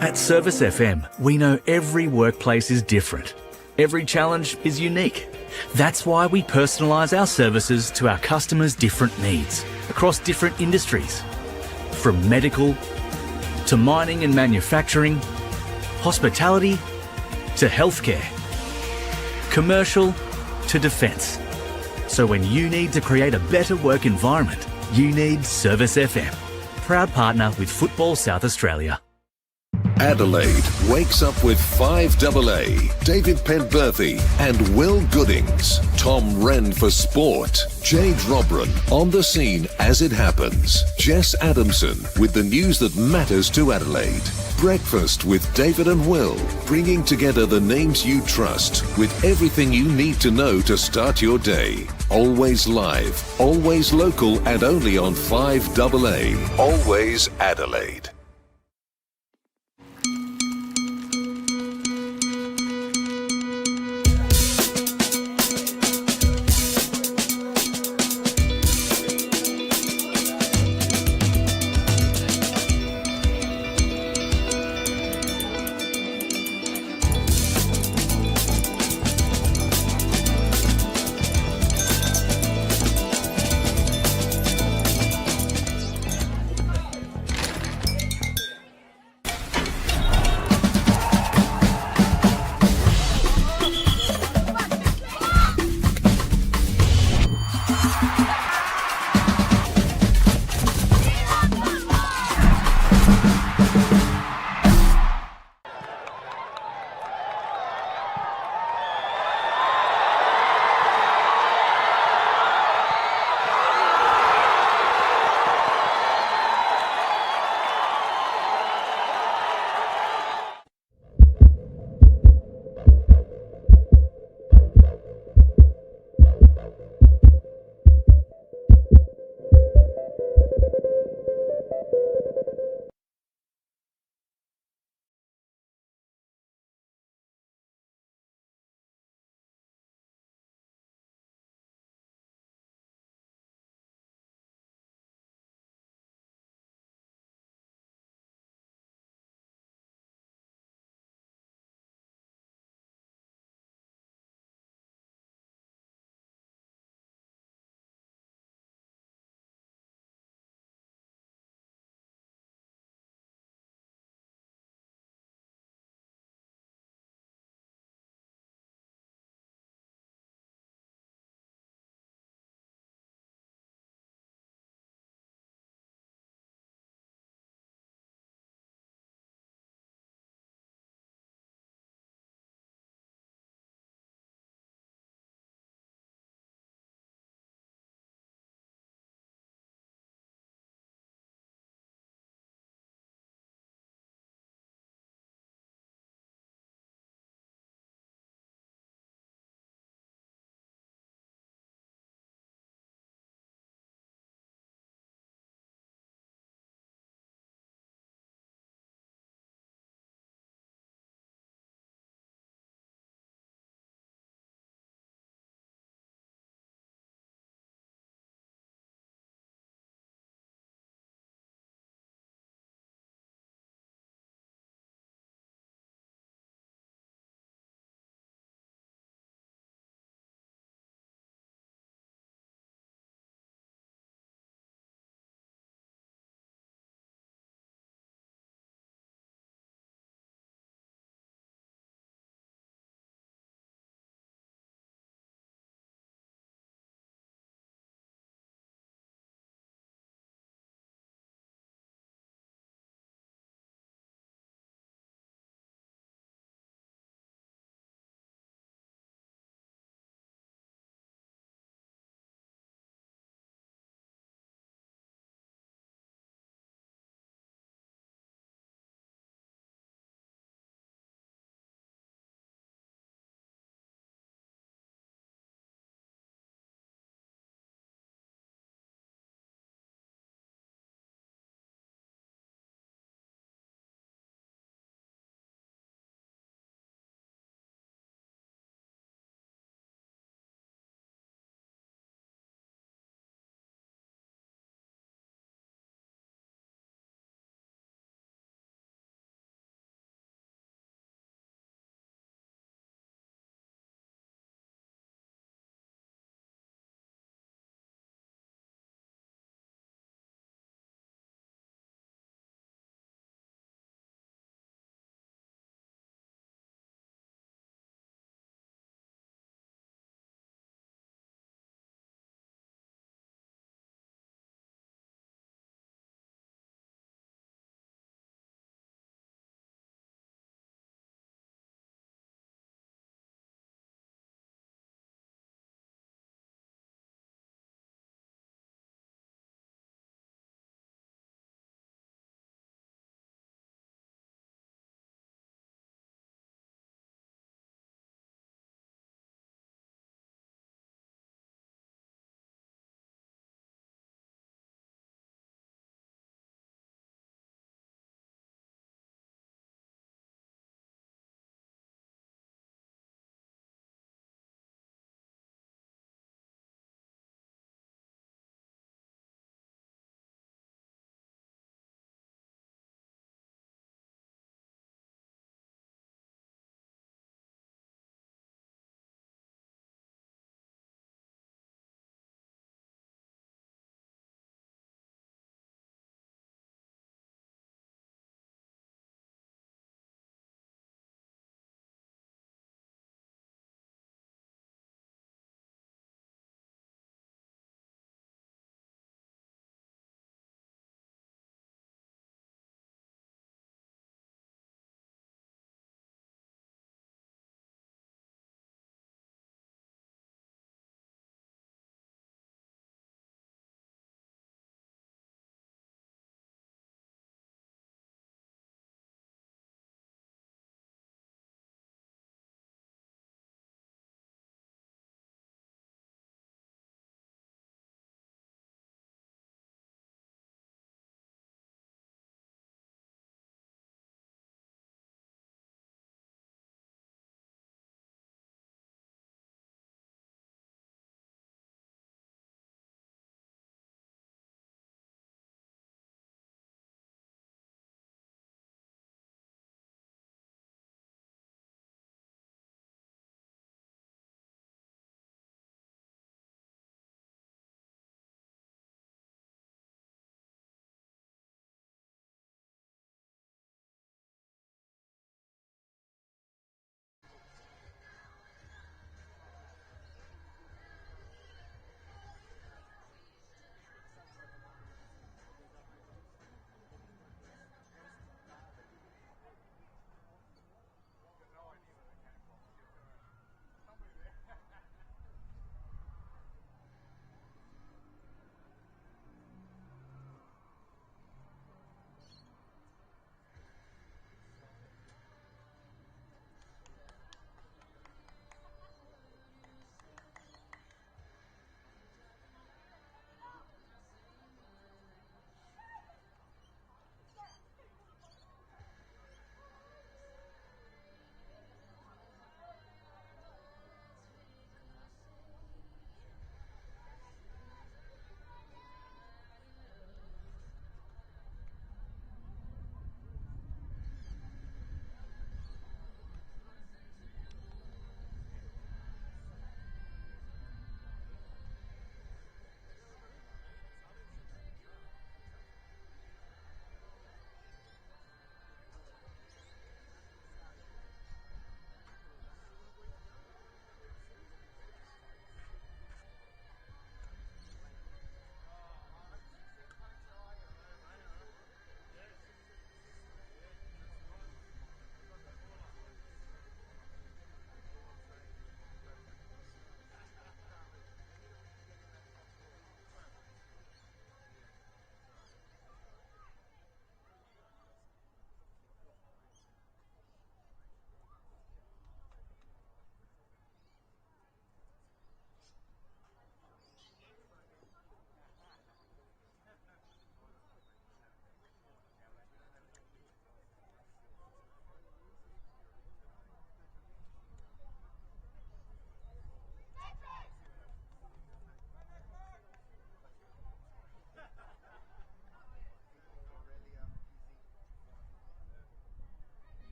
At Service FM, we know every workplace is different. Every challenge is unique. That's why we personalise our services to our customers' different needs across different industries. From medical to mining and manufacturing, hospitality to healthcare, commercial to defence. So when you need to create a better work environment, you need Service FM. Proud partner with Football South Australia. Adelaide wakes up with 5AA, David Penberthy and Will Goodings, Tom Wren for sport, Jade Robran on the scene as it happens, Jess Adamson with the news that matters to Adelaide, Breakfast with David and Will, bringing together the names you trust with everything you need to know to start your day. Always live, always local and only on 5AA, always Adelaide.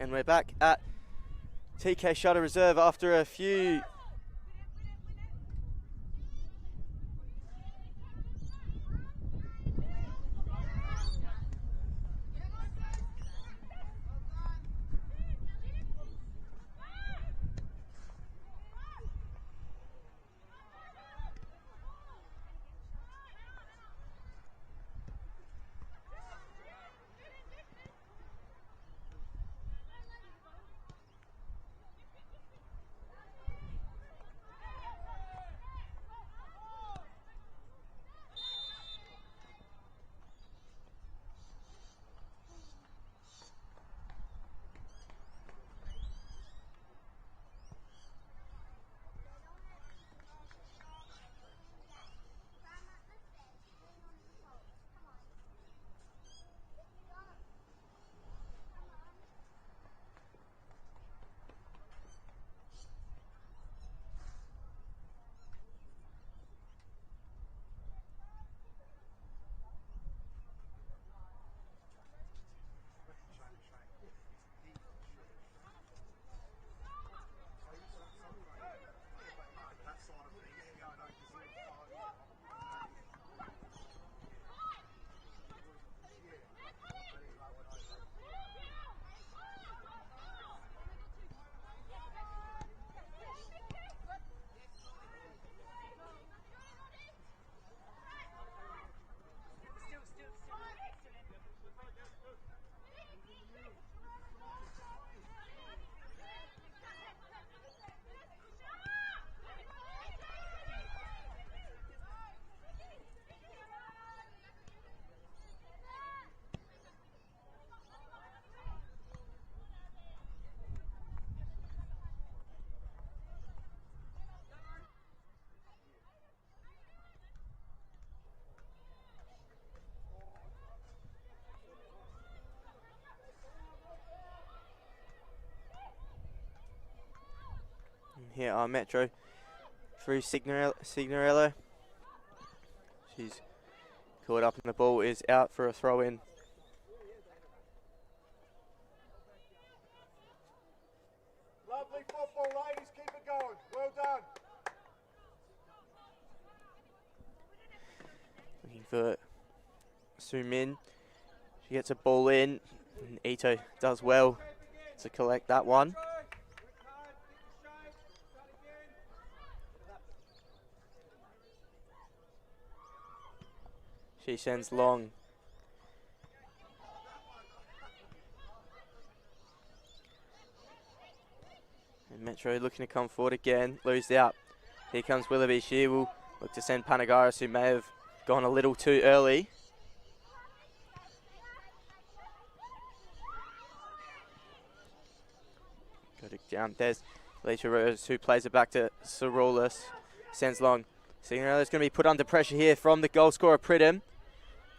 And we're back at TK Shutter Reserve after a few here are Metro through Signorello. She's caught up and the ball is out for a throw in. Lovely football, ladies, keep it going. Well done. Looking for Su Min. She gets a ball in and Ito does well to collect that one. She sends long. And Metro looking to come forward again, lose out. Here comes Willoughby. She will look to send Panagaris, who may have gone a little too early. Got it down. There's Alicia Rose, who plays it back to Saroulis. Sends long. Signorello's going to be put under pressure here from the goal scorer, Pridham.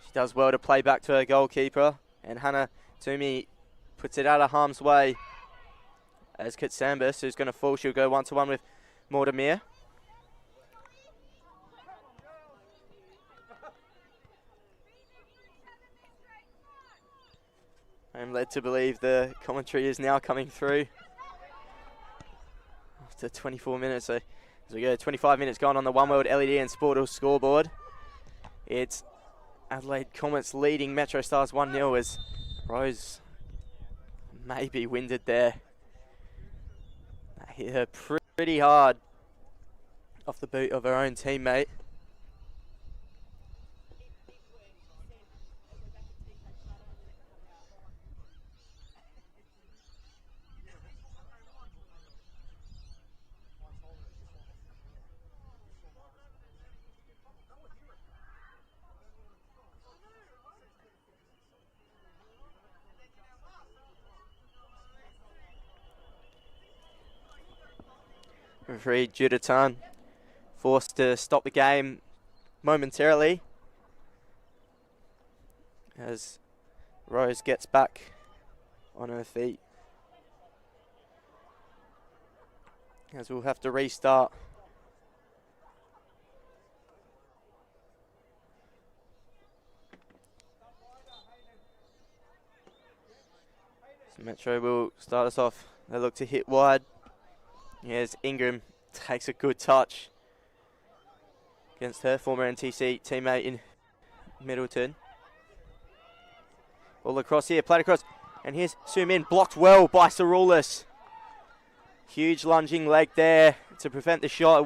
She does well to play back to her goalkeeper. And Hannah Toomey puts it out of harm's way. As Katsambas, who's going to fall, she'll go one-to-one with Mortimer. I'm led to believe the commentary is now coming through. After 24 minutes, so as we go, 25 minutes gone on the One World LED and Sportal scoreboard. It's Adelaide Comets leading MetroStars 1-0 as Rose may be winded there. That hit her pretty hard off the boot of her own teammate. Referee Judatan forced to stop the game momentarily as Rose gets back on her feet. As we'll have to restart. Metro will start us off. They look to hit wide. Yes, Ingram takes a good touch against her former NTC teammate in Middleton. Ball across here, played across. And here's Sue Min, blocked well by Saroulis. Huge lunging leg there to prevent the shot.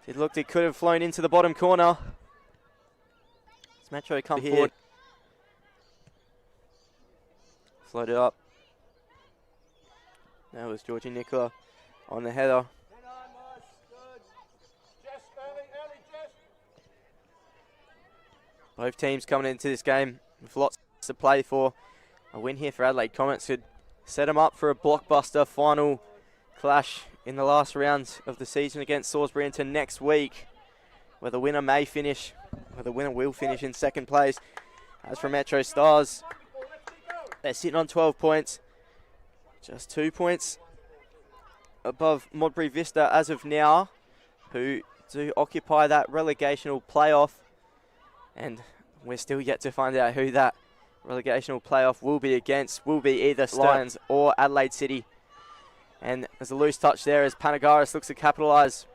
It looked it could have flown into the bottom corner. As Metro come forward. Floated up. That was Georgie Nicola on the header. Both teams coming into this game with lots to play for. A win here for Adelaide Comets could set them up for a blockbuster final clash in the last rounds of the season against Salisbury into next week, where the winner will finish in second place. As for MetroStars, they're sitting on 12 points, just 2 points above Modbury Vista as of now, who do occupy that relegational playoff, and we're still yet to find out who that relegational playoff will be against. Will be either Lions or Adelaide City. And there's a loose touch there as Panagaris looks to capitalise.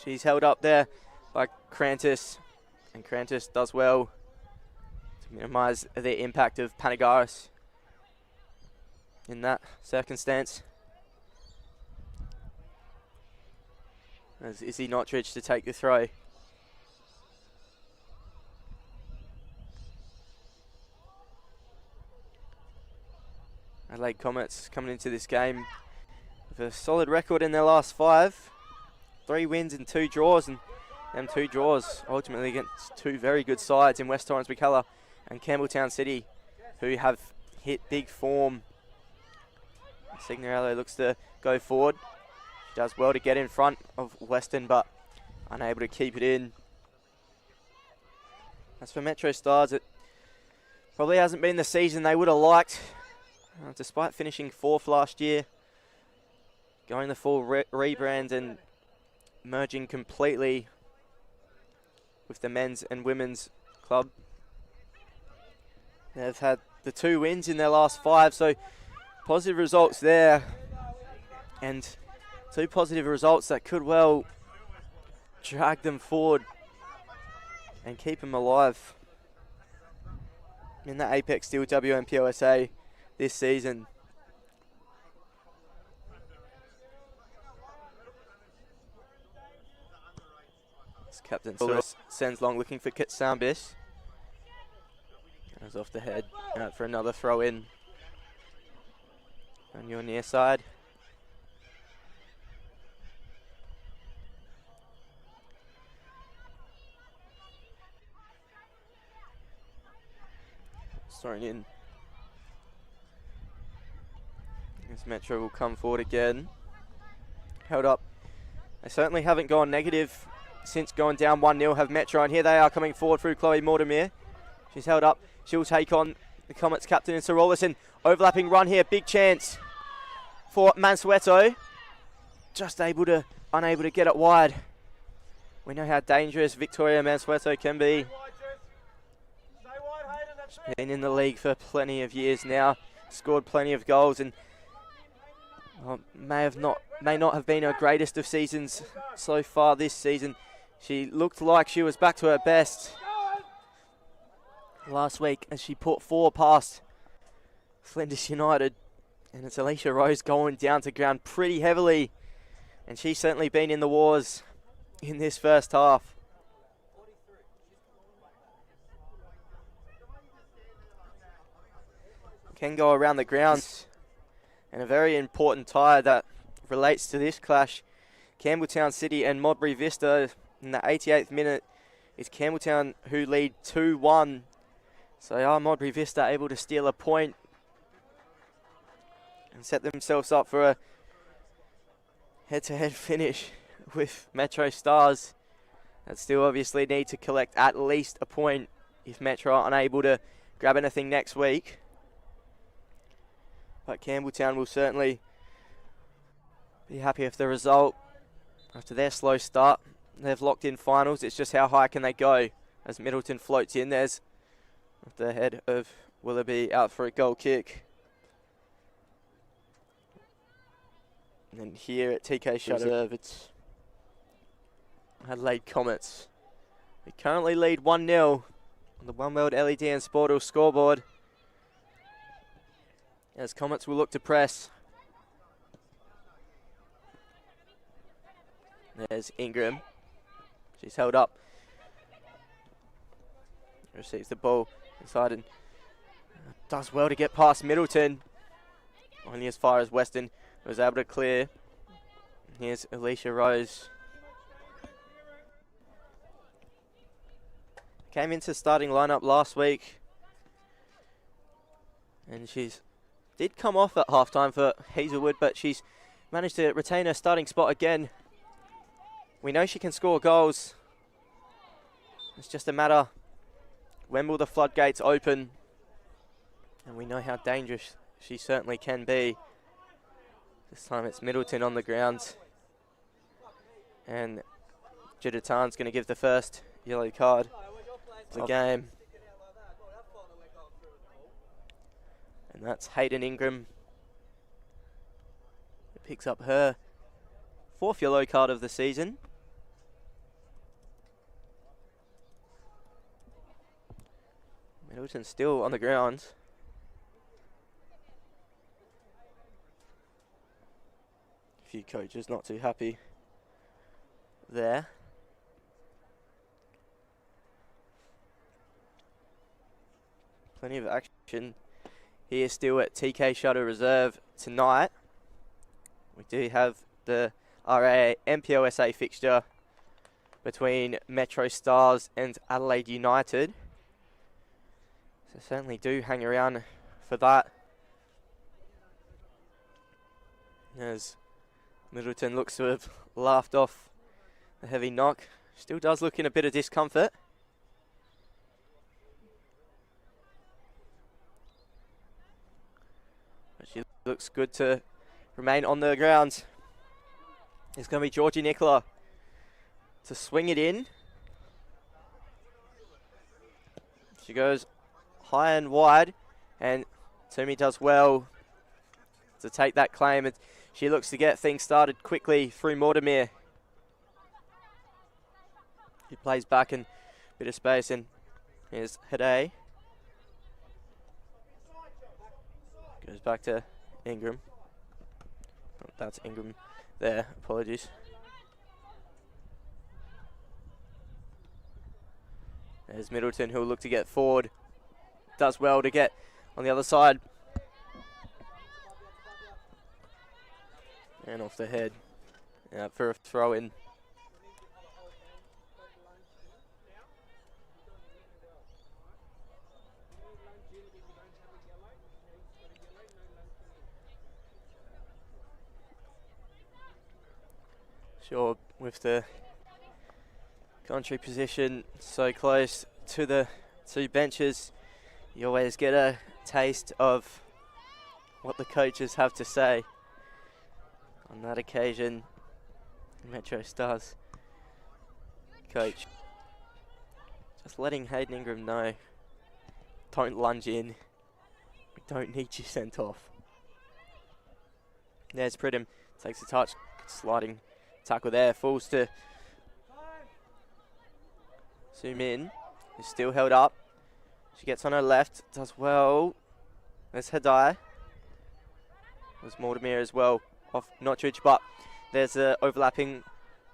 She's held up there by Krantis, and Krantis does well to minimise the impact of Panagaris in that circumstance. As Izzy Notridge to take the throw. Adelaide Comets coming into this game with a solid record in their last 5. 3 wins and 2 draws, and them 2 draws ultimately against 2 very good sides in West Torrens Mackellar and Campbelltown City, who have hit big form. Signorello looks to go forward. She does well to get in front of Weston, but unable to keep it in. As for MetroStars, it probably hasn't been the season they would have liked. Despite finishing 4th last year, going the full rebrand and merging completely with the men's and women's club. They've had the 2 wins in their last 5, so positive results there, and 2 positive results that could well drag them forward and keep them alive in the Apex Steel WNPLSA this season. This captain sends long looking for Kitsambis. Goes off the head out for another throw in on your near side. Thrown in. As Metro will come forward again. Held up. They certainly haven't gone negative since going down 1-0. Have Metro, and here they are coming forward through Chloe Mortimer. She's held up. She'll take on the Comets captain in Saroulis, and overlapping run here. Big chance for Mansueto. Just unable to get it wide. We know how dangerous Victoria Mansueto can be. She's been in the league for plenty of years now. Scored plenty of goals, and may not have been her greatest of seasons so far this season. She looked like she was back to her best last week as she put 4 past Flinders United, and it's Alicia Rose going down to ground pretty heavily, and she's certainly been in the wars in this first half. Can go around the grounds. And a very important tie that relates to this clash. Campbelltown City and Modbury Vista in the 88th minute. It's Campbelltown who lead 2-1. So are Modbury Vista able to steal a point and set themselves up for a head-to-head finish with MetroStars. That still obviously need to collect at least a point if Metro are unable to grab anything next week. But Campbelltown will certainly be happy with the result. After their slow start, they've locked in finals. It's just how high can they go as Middleton floats in. There's the head of Willoughby out for a goal kick. And then here at TK Shutter, it's Adelaide Comets. They currently lead 1-0 on the One World LED and Sportal scoreboard. As Comets will look to press. There's Ingram. She's held up. Receives the ball inside and does well to get past Middleton. Only as far as Weston was able to clear. Here's Alicia Rose. Came into starting lineup last week. And she's did come off at halftime for Hazelwood, but she's managed to retain her starting spot again. We know she can score goals. It's just a matter, when will the floodgates open? And we know how dangerous she certainly can be. This time it's Middleton on the ground. And Jidatan's going to give the first yellow card of the game. And that's Hayden Ingram. It picks up her 4th yellow card of the season. Middleton still on the ground. A few coaches not too happy there. Plenty of action here still at TK Shutter Reserve tonight. We do have the RA NPLSA fixture between MetroStars and Adelaide United. So certainly do hang around for that. As Middleton looks to have laughed off the heavy knock. Still does look in a bit of discomfort. But she looks good to remain on the ground. It's going to be Georgie Nicola to swing it in. She goes high and wide, and Toomey does well to take that claim. And she looks to get things started quickly through Mortimer. He plays back in a bit of space, and here's Hade. Goes back to Ingram. Oh, that's Ingram there, apologies. There's Middleton, who'll look to get forward. Does well to get on the other side. And off the head. For a throw in. Sure, with the country position so close to the two benches, you always get a taste of what the coaches have to say. On that occasion, MetroStars coach just letting Hayden Ingram know, don't lunge in, we don't need you sent off. There's Pridham, takes a touch, sliding tackle there, falls to zoom in, is still held up. She gets on her left, does well. There's Hadai. There's Mortimer as well, off Notridge, but there's a overlapping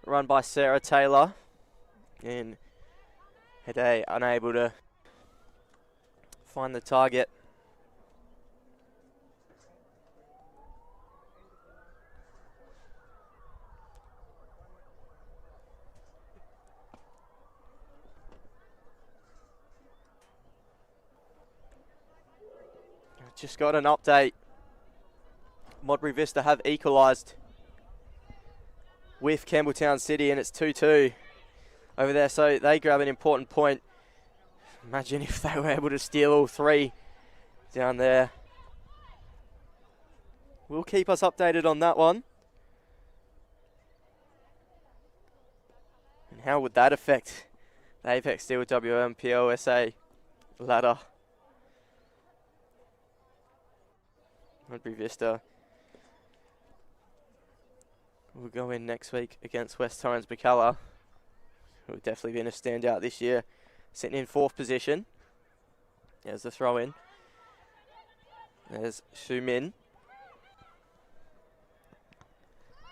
run by Sarah Taylor. And Hadai unable to find the target. Just got an update. Modbury Vista have equalised with Campbelltown City, and it's 2-2 over there, so they grab an important point. Imagine if they were able to steal all three down there. We'll keep us updated on that one. And how would that affect the Apex Steel WMPLSA ladder? Modbury Vista will go in next week against West Torrens Bacalla, who have definitely been a standout this year, sitting in 4th position. There's the throw in. There's Shu Min.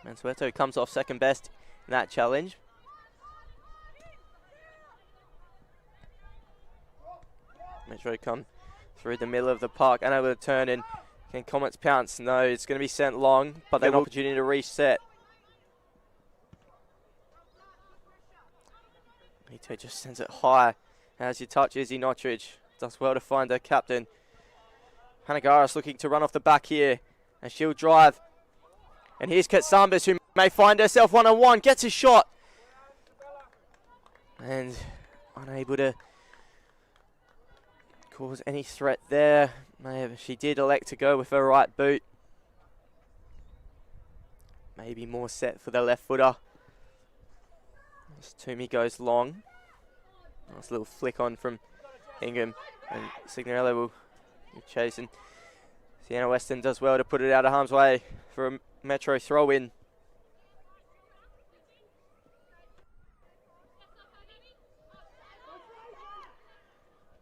Mansueto comes off second best in that challenge. Metro come through the middle of the park, unable to turn in. Can Comets pounce? No, it's going to be sent long, but they have an opportunity to reset. Ito just sends it high. As you touch, Izzy Notridge does well to find her captain. Hanagaris looking to run off the back here, and she'll drive. And here's Katsambas, who may find herself one-on-one, gets a shot. And unable to cause any threat there. She did elect to go with her right boot. Maybe more set for the left footer. As Toomey goes long. Nice little flick on from Ingham. And Signorello will be chasing. Sienna Weston does well to put it out of harm's way for a Metro throw-in.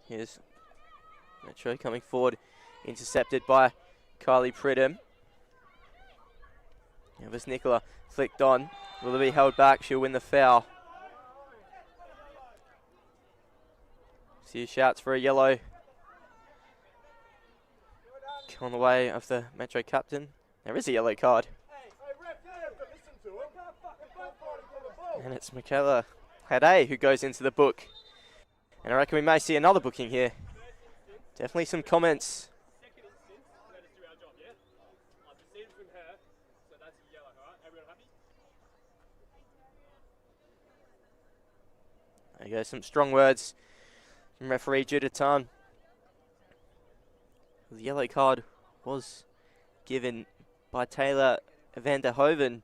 Here's Metro coming forward, intercepted by Kylie Pridham. It was Nicola flicked on. Will it be held back? She'll win the foul. See shouts for a yellow on the way of the Metro captain. There is a yellow card. And it's Michaela Hade who goes into the book. And I reckon we may see another booking here. Definitely some comments. There you go, some strong words from referee Juditan. The yellow card was given by Taylor Evander Hoven,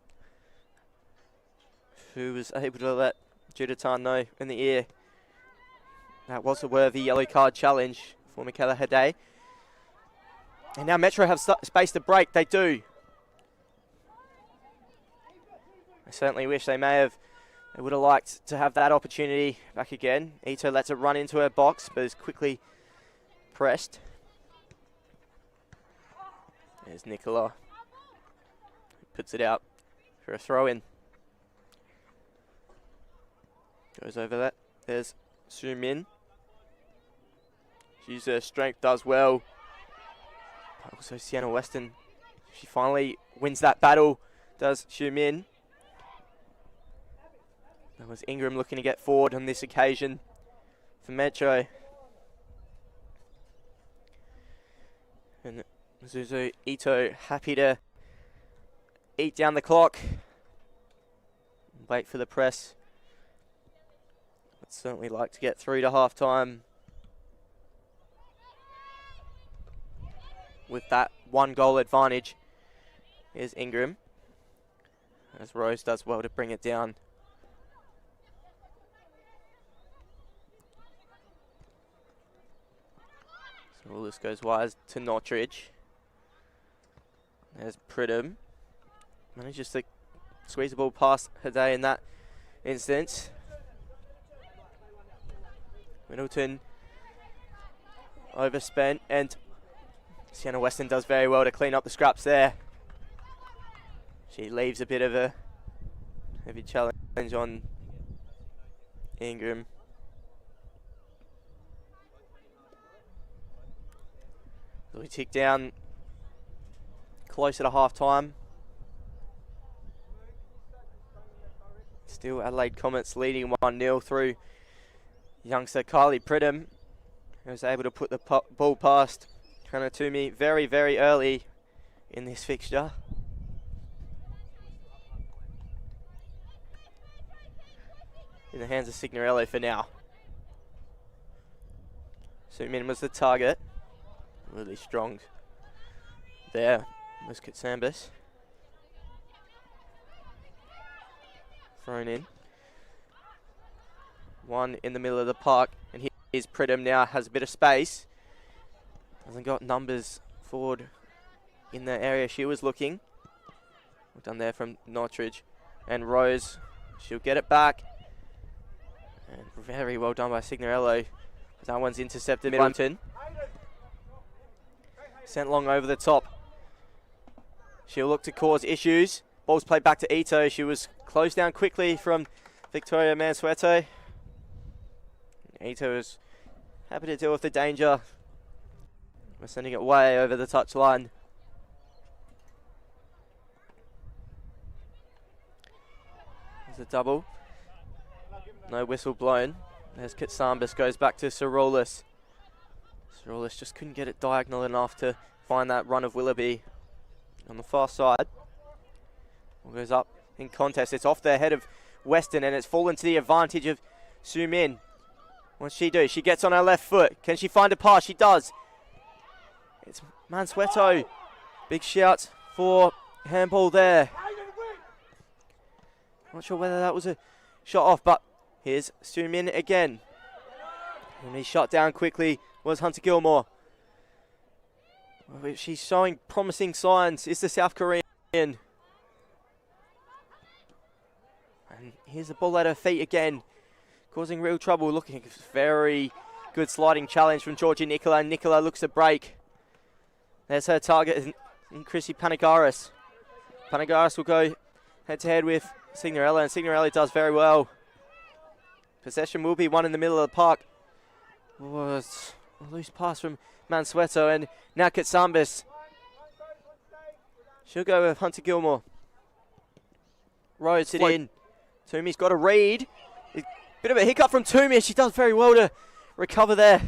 who was able to let Juditan know in the ear that was a worthy yellow card challenge for Michaela Hade. And now Metro have space to break. They do. I certainly wish they would have liked to have that opportunity back again. Ito lets it run into her box, but is quickly pressed. There's Nicola. Puts it out for a throw-in. Goes over that. There's Su Min. She uses her strength, does well. But also Sienna Weston. She finally wins that battle. Does Su Min. That was Ingram looking to get forward on this occasion for Metro. And Zuzu Ito happy to eat down the clock. Wait for the press. I'd certainly like to get through to half-time with that 1-goal advantage. Here's Ingram. As Rose does well to bring it down. So all this goes wide to Notridge. There's Pridham. Manages to squeeze the ball past Hade in that instance. Middleton overspent, and Sienna Weston does very well to clean up the scraps there. She leaves a bit of a heavy challenge on Ingram. So we tick down closer to half-time. Still Adelaide Comets leading 1-0 through youngster Kylie Pridham, who was able to put the ball past Hannah Toomey very, very early in this fixture. In the hands of Signorello for now. Sumin was the target. Really strong there was Katsambas. Thrown in. One in the middle of the park, and here's Pridham now, has a bit of space. Hasn't got numbers forward in the area she was looking. Well done there from Nortridge. And Rose, she'll get it back. And very well done by Signorello. That one's intercepted. Middleton. Sent long over the top. She'll look to cause issues. Ball's played back to Ito. She was closed down quickly from Victoria Mansueto. Ito is happy to deal with the danger. We're sending it way over the touchline. There's a double. No whistle blown. As Katsambas goes back to Saroulis. Saroulis just couldn't get it diagonal enough to find that run of Willoughby on the far side. Ball goes up in contest. It's off the head of Weston and it's fallen to the advantage of Su Min. What's she do? She gets on her left foot. Can she find a pass? She does. It's Mansueto. Big shout for handball there. Not sure whether that was a shot off, but here's Su Min again. And he shot down quickly was Hunter Gilmore. She's showing promising signs. It's the South Korean. And here's the ball at her feet again, causing real trouble. Looking very good sliding challenge from Georgia Nicola. Nicola looks to break. There's her target, Chrissy Panagaris. Panagaris will go head-to-head with Signorello, and Signorello does very well. Possession will be one in the middle of the park. Was a loose pass from Mansueto, and now Katsambas. She'll go with Hunter Gilmore. Rhodes it in. Toomey's got a read. A bit of a hiccup from Toomey. She does very well to recover there.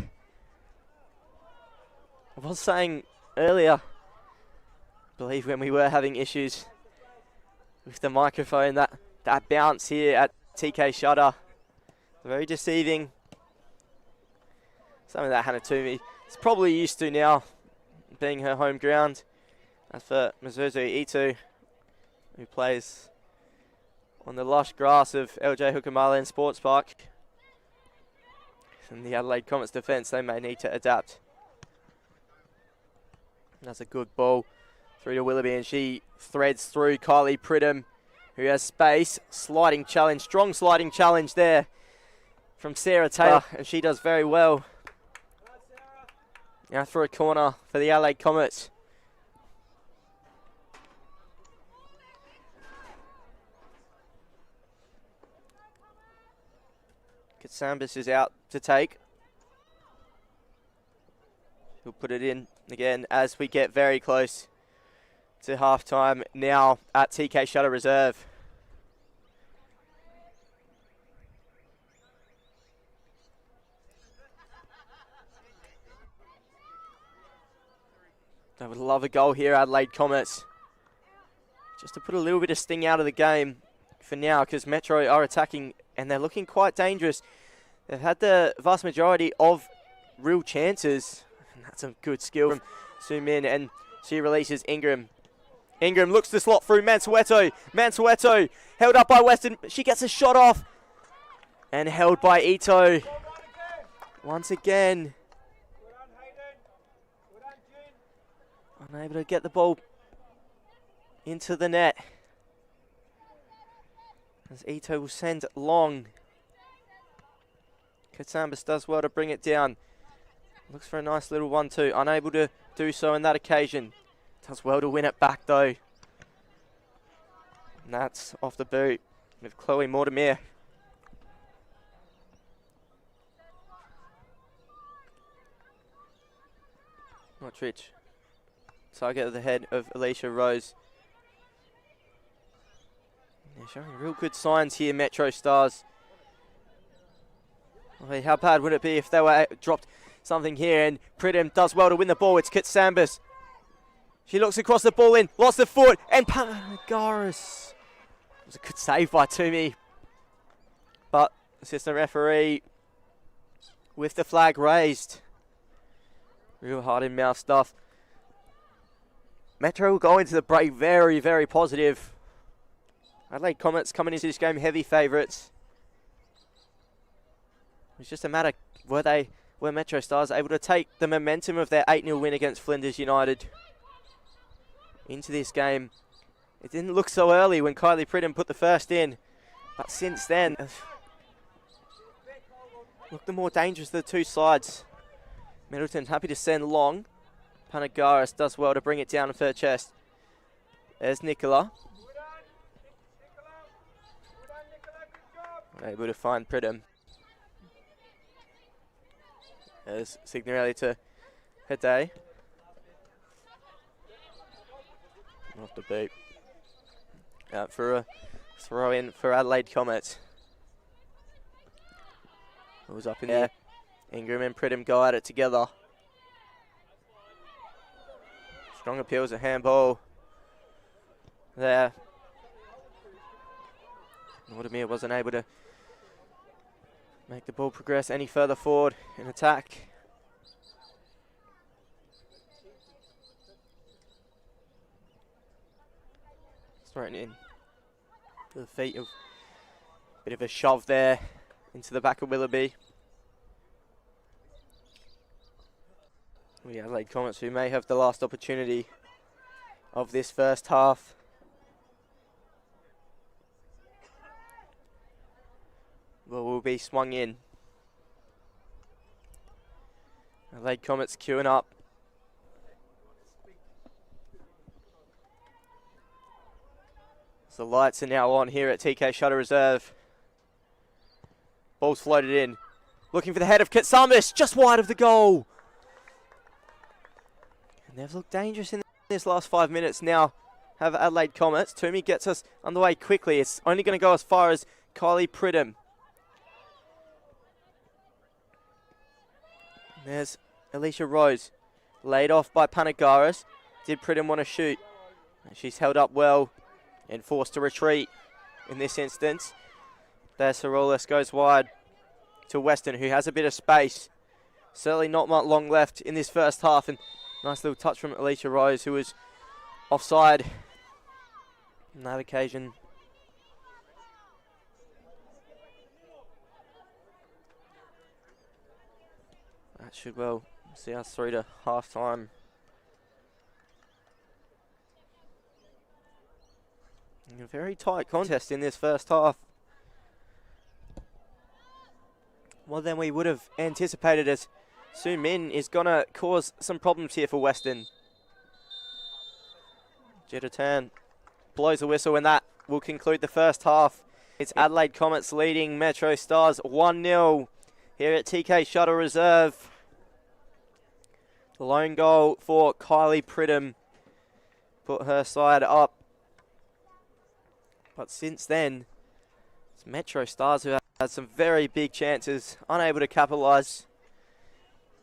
I was saying earlier, I believe when we were having issues with the microphone, that bounce here at TK Shutter, very deceiving. Something that Hannah Toomey is probably used to now, being her home ground. As for Mizuzu Ito, who plays on the lush grass of LJ Hukamalen Sports Park. In the Adelaide Comets defence, they may need to adapt. That's a good ball through to Willoughby, and she threads through Kylie Pridham, who has space. Sliding challenge, strong sliding challenge there from Sarah Taylor, and she does very well. Now for a corner for the Adelaide Comets. Katsambas is out to take. He'll put it in again as we get very close to half-time now at TK Shutter Reserve. I would love a goal here, Adelaide Comets. Just to put a little bit of sting out of the game for now, because Metro are attacking and they're looking quite dangerous. They've had the vast majority of real chances. And that's a good skill from Su Min, and she releases Ingram. Ingram looks to slot through Mansueto. Mansueto held up by Weston. She gets a shot off and held by Ito. Once again, unable to get the ball into the net. As Ito will send long. Katsambas does well to bring it down. Looks for a nice little 1-2. Unable to do so on that occasion. Does well to win it back though. And that's off the boot with Chloe Mortimer. Nortridge. Target at the head of Alicia Rose. They're showing real good signs here, MetroStars. Oh, how bad would it be if they were dropped something here? And Pridham does well to win the ball. It's Katsambas. She looks across the ball in, lost the foot, and Panagaris. It was a good save by Toomey. But assistant referee with the flag raised. Real hard in mouth stuff. Metro will go into the break very, very positive. Adelaide Comets coming into this game heavy favourites. It's just a matter, were MetroStars able to take the momentum of their 8-0 win against Flinders United into this game It didn't look so early when Kylie Pridham put the first in, but since then, looked the more dangerous of the two sides. Middleton happy to send long. Panagaris does well to bring it down to her chest. There's Nicola. Able to find Pridham. There's Signorelli to Hede. Off the boot. Out for a throw in for Adelaide Comets. It was up in there. Ingram and Pridham go at it together. Strong appeals at handball there. Watermere wasn't able to make the ball progress any further forward in attack. Thrown in to the feet of bit of a shove there into the back of Willoughby. We have Adelaide Comets who may have the last opportunity of this first half. Well, will be swung in. Adelaide Comets queuing up. So the lights are now on here at TK Shutter Reserve. Ball's floated in. Looking for the head of Katsambis, just wide of the goal. And they've looked dangerous in this last 5 minutes now. Have Adelaide Comets. Toomey gets us underway quickly. It's only going to go as far as Kylie Pridham. There's Alicia Rose, laid off by Panagaris. Did Pridham want to shoot? She's held up well and forced to retreat in this instance. There, Saroulis goes wide to Weston, who has a bit of space. Certainly not much long left in this first half. And nice little touch from Alicia Rose, who was offside on that occasion. That should well see us through to half time. A very tight contest in this first half. More than we would have anticipated, as Su Min is going to cause some problems here for Western. Jeddah blows a whistle, and that will conclude the first half. It's Adelaide Comets leading MetroStars 1-0 here at TK Shutter Reserve. The lone goal for Kylie Pridham put her side up. But since then, it's MetroStars who have had some very big chances, unable to capitalise.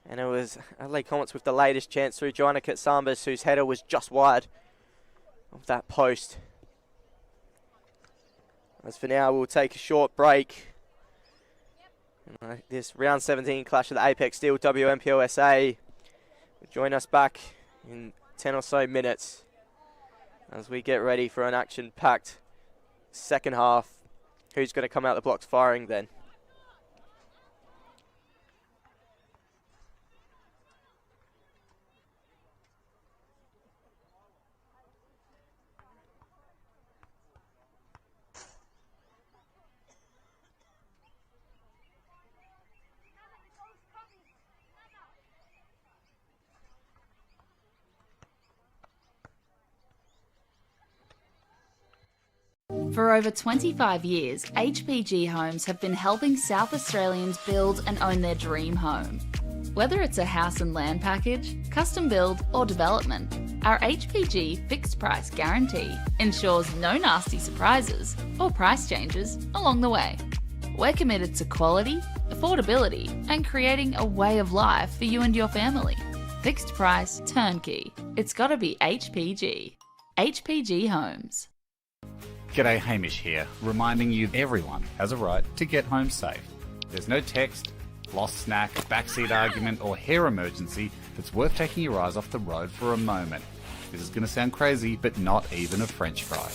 And it was Adelaide Comets with the latest chance through Joanna Katsambis, whose header was just wide of that post. As for now, we'll take a short break. This round 17 clash of the Apex Steel WNPLSA will join us back in 10 or so minutes as we get ready for an action-packed second half. Who's going to come out the blocks firing then? For over 25 years, HPG Homes have been helping South Australians build and own their dream home. Whether it's a house and land package, custom build or development, our HPG fixed price guarantee ensures no nasty surprises or price changes along the way. We're committed to quality, affordability and creating a way of life for you and your family. Fixed price turnkey. It's gotta be HPG. HPG Homes. G'day, Hamish here, reminding you everyone has a right to get home safe. There's no text, lost snack, backseat argument or hair emergency that's worth taking your eyes off the road for a moment. This is going to sound crazy, but not even a French fry.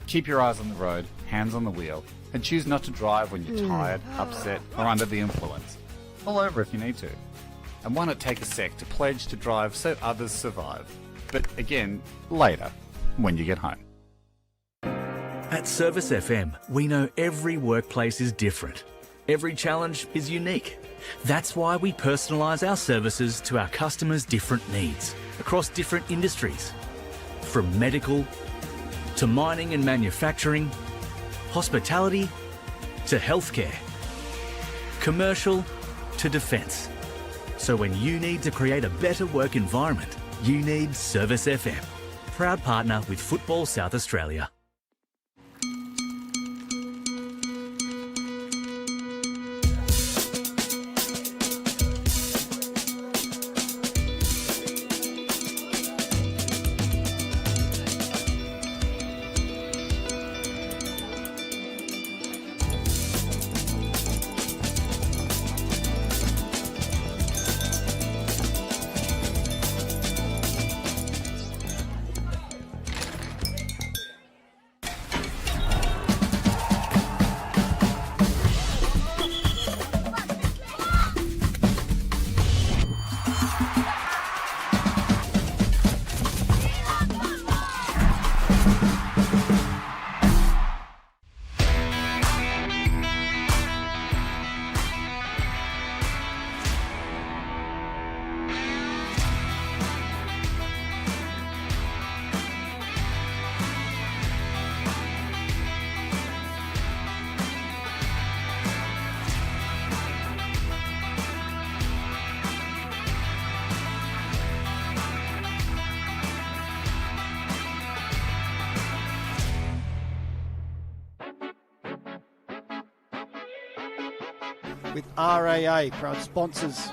Keep your eyes on the road, hands on the wheel, and choose not to drive when you're tired, upset or under the influence. Pull over if you need to. And why not take a sec to pledge to drive so others survive? But again, later, when you get home. At Service FM, we know every workplace is different. Every challenge is unique. That's why we personalise our services to our customers' different needs across different industries. From medical to mining and manufacturing, hospitality to healthcare, commercial to defence. So when you need to create a better work environment, you need Service FM. Proud partner with Football South Australia. With RAA, proud sponsors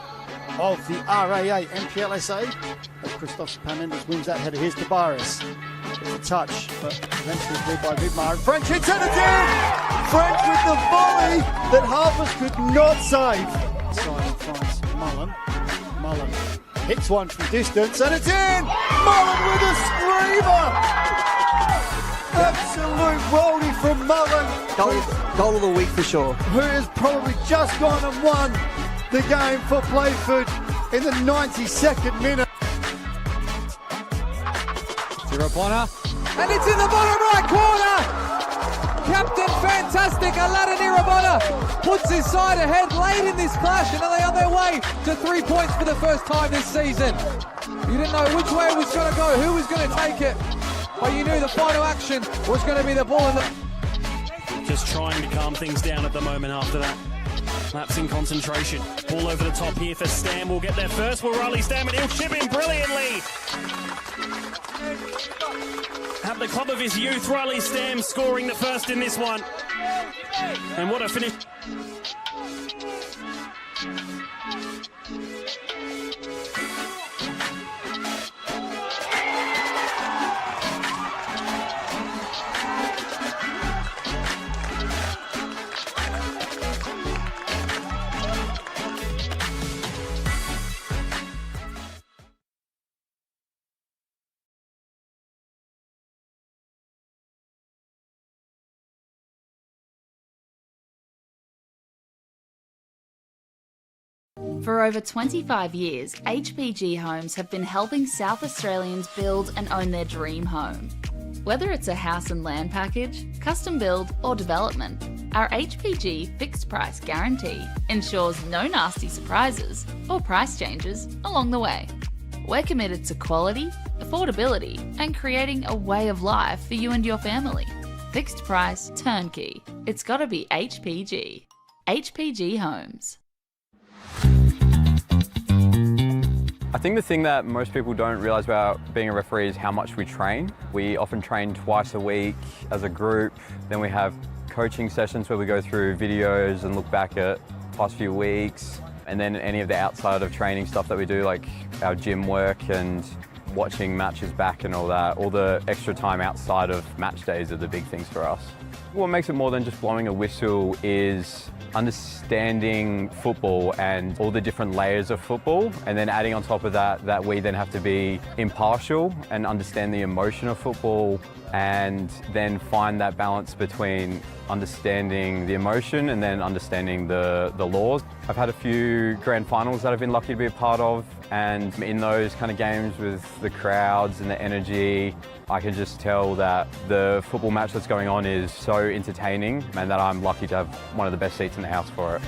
of the RAA NPLSA. As Christoph Panendas wins that header. Here's Tabaris. It's a touch, but eventually cleared by Vidmar. And French hits it again! French with the volley that Harpers could not save. Simon finds Mullen. Mullen hits one from distance, and it's in! Mullen with a screamer! Absolute worldie from Mullen. Goal of the week for sure. Who has probably just gone and won the game for Playford in the 92nd minute. Irabona, and it's in the bottom right corner! Captain Fantastic, Aladdin Irabona, puts his side ahead late in this clash, and they are on their way to 3 points for the first time this season. You didn't know which way it was going to go, who was going to take it, but you knew the final action was going to be the ball in the... Just trying to calm things down at the moment after that lapse in concentration. Ball over the top here for Stam. Will get there first. Will Riley Stam, and he'll chip in brilliantly. At the club of his youth, Riley Stam scoring the first in this one. And what a finish. For over 25 years, HPG Homes have been helping South Australians build and own their dream home. Whether it's a house and land package, custom build or development, our HPG fixed price guarantee ensures no nasty surprises or price changes along the way. We're committed to quality, affordability and creating a way of life for you and your family. Fixed price, turnkey. It's gotta be HPG. HPG Homes. I think the thing that most people don't realise about being a referee is how much we train. We often train twice a week as a group. Then we have coaching sessions where we go through videos and look back at past few weeks. And then any of the outside of training stuff that we do, like our gym work and watching matches back and all that. All the extra time outside of match days are the big things for us. What makes it more than just blowing a whistle is understanding football and all the different layers of football, and then adding on top of that we then have to be impartial and understand the emotion of football, and then find that balance between understanding the emotion and then understanding the laws. I've had a few grand finals that I've been lucky to be a part of, and in those kind of games with the crowds and the energy, I can just tell that the football match that's going on is so entertaining and that I'm lucky to have one of the best seats in the house for it.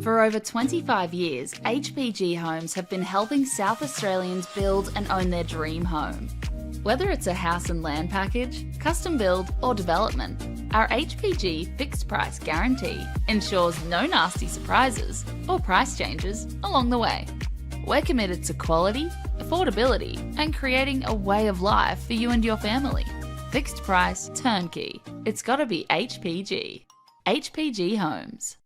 For over 25 years, HPG Homes have been helping South Australians build and own their dream home. Whether it's a house and land package, custom build or development, our HPG fixed price guarantee ensures no nasty surprises or price changes along the way. We're committed to quality, affordability and creating a way of life for you and your family. Fixed price, turnkey. It's gotta be HPG. HPG Homes.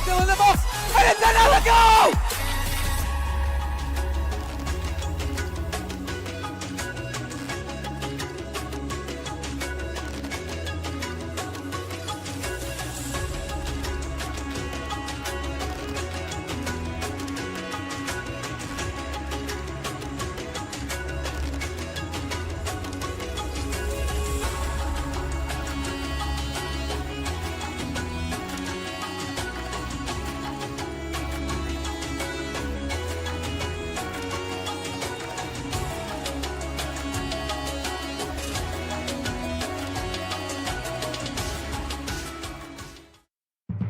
Still in the box, and it's another goal!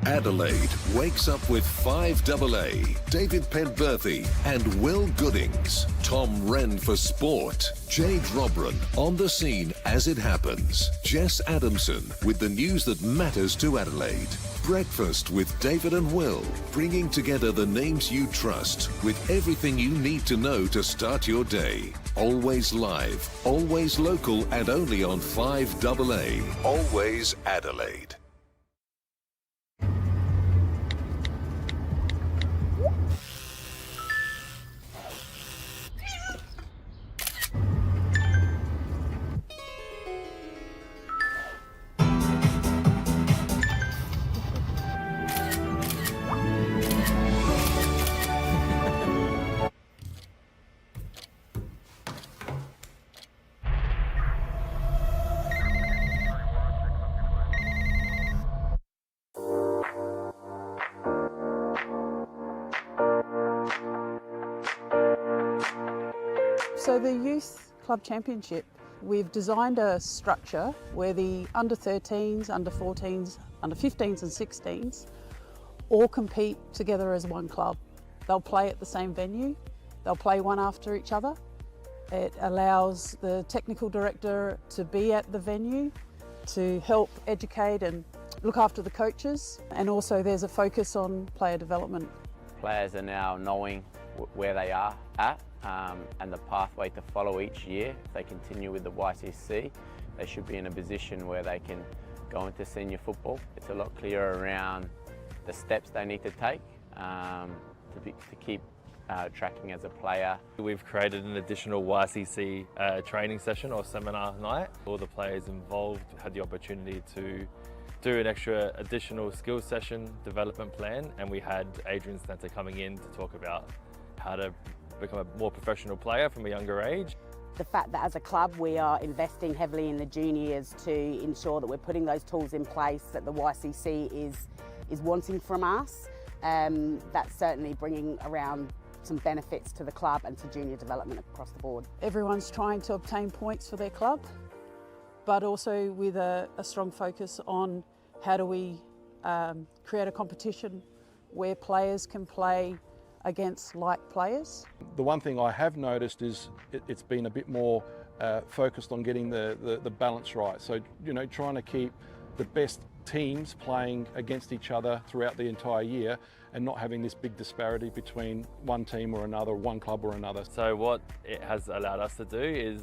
Adelaide wakes up with 5AA, David Penberthy and Will Goodings. Tom Wren for sport. Jade Robran on the scene as it happens. Jess Adamson with the news that matters to Adelaide. Breakfast with David and Will, bringing together the names you trust with everything you need to know to start your day. Always live, always local and only on 5AA. Always Adelaide. So the Youth Club Championship, we've designed a structure where the under 13s, under 14s, under 15s and 16s all compete together as one club. They'll play at the same venue, they'll play one after each other. It allows the technical director to be at the venue to help educate and look after the coaches, and also there's a focus on player development. Players are now knowing where they are at and the pathway to follow each year. If they continue with the YCC, they should be in a position where they can go into senior football. It's a lot clearer around the steps they need to take to keep tracking as a player. We've created an additional YCC training session or seminar night. All the players involved had the opportunity to do an extra additional skills session development plan, and we had Adrian Stanter coming in to talk about how to become a more professional player from a younger age. The fact that as a club we are investing heavily in the juniors to ensure that we're putting those tools in place that the YCC is wanting from us, that's certainly bringing around some benefits to the club and to junior development across the board. Everyone's trying to obtain points for their club, but also with a strong focus on how do we create a competition where players can play against like players. The one thing I have noticed is it's been a bit more focused on getting the balance right. So, you know, trying to keep the best teams playing against each other throughout the entire year and not having this big disparity between one team or another, one club or another. So what it has allowed us to do is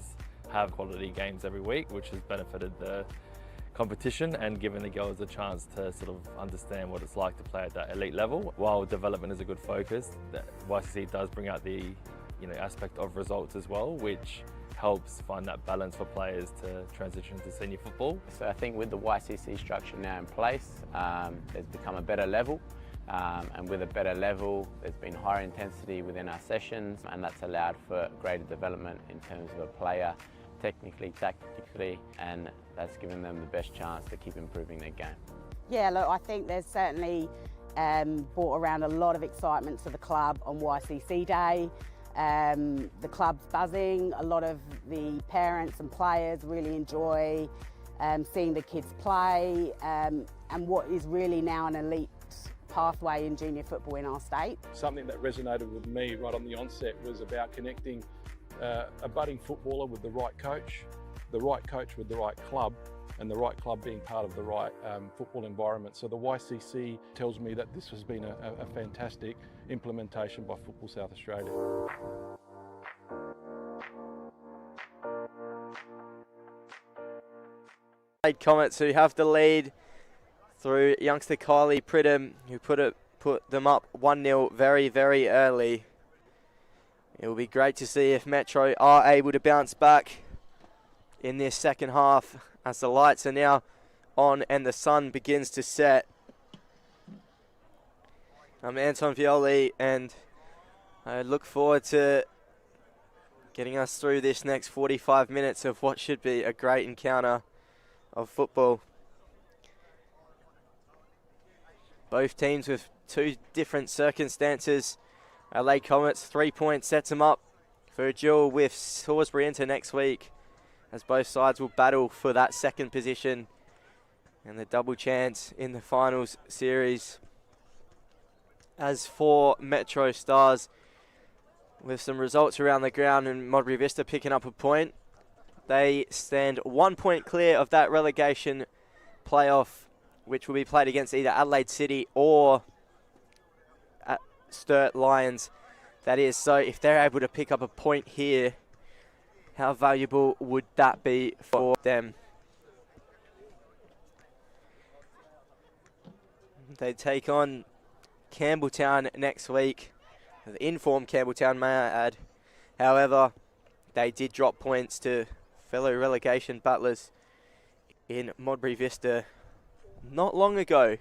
have quality games every week, which has benefited the competition and given the girls a chance to sort of understand what it's like to play at that elite level. While development is a good focus, the YCC does bring out the aspect of results as well, which helps find that balance for players to transition to senior football. So I think with the YCC structure now in place, there's become a better level. And with a better level, there's been higher intensity within our sessions, and that's allowed for greater development in terms of a player, technically, tactically, and that's given them the best chance to keep improving their game. Yeah, look, I think there's certainly brought around a lot of excitement to the club on YCC Day. The club's buzzing, a lot of the parents and players really enjoy seeing the kids play, and what is really now an elite pathway in junior football in our state. Something that resonated with me right on the onset was about connecting a budding footballer with the right coach with the right club, and the right club being part of the right football environment. So the YCC tells me that this has been a fantastic implementation by Football South Australia. Comets, who have the lead through youngster Kylie Pridham, who put them up 1-0 very, very early. It will be great to see if Metro are able to bounce back in this second half as the lights are now on and the sun begins to set. I'm Anton Violi, and I look forward to getting us through this next 45 minutes of what should be a great encounter of football. Both teams with two different circumstances. Adelaide Comets 3 points sets them up for a duel with Salisbury into next week, as both sides will battle for that second position and the double chance in the finals series. As for MetroStars, with some results around the ground and Modbury Vista picking up a point, they stand 1 point clear of that relegation playoff, which will be played against either Adelaide City or at Sturt Lions. That is, so if they're able to pick up a point here, how valuable would that be for them? They take on Campbelltown next week. The informed Campbelltown, may I add. However, they did drop points to fellow relegation battlers in Modbury Vista not long ago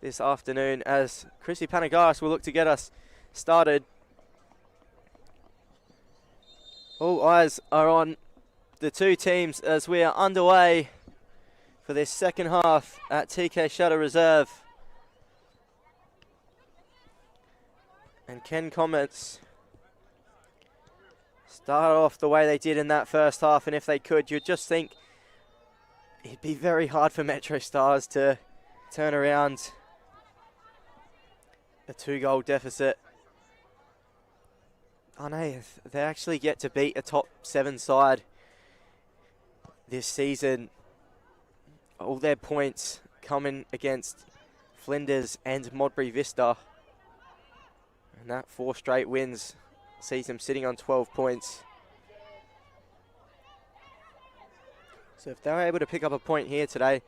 this afternoon, as Chrissy Panagaris will look to get us started. All eyes are on the two teams as we are underway for this second half at TK Shutter Reserve. And can Comets start off the way they did in that first half? And if they could, you'd just think it'd be very hard for MetroStars to turn around a 2-goal deficit. Oh no, they actually get to beat a top 7 side this season. All their points coming against Flinders and Modbury Vista. And that 4 straight wins sees them sitting on 12 points. So if they're able to pick up a point here today,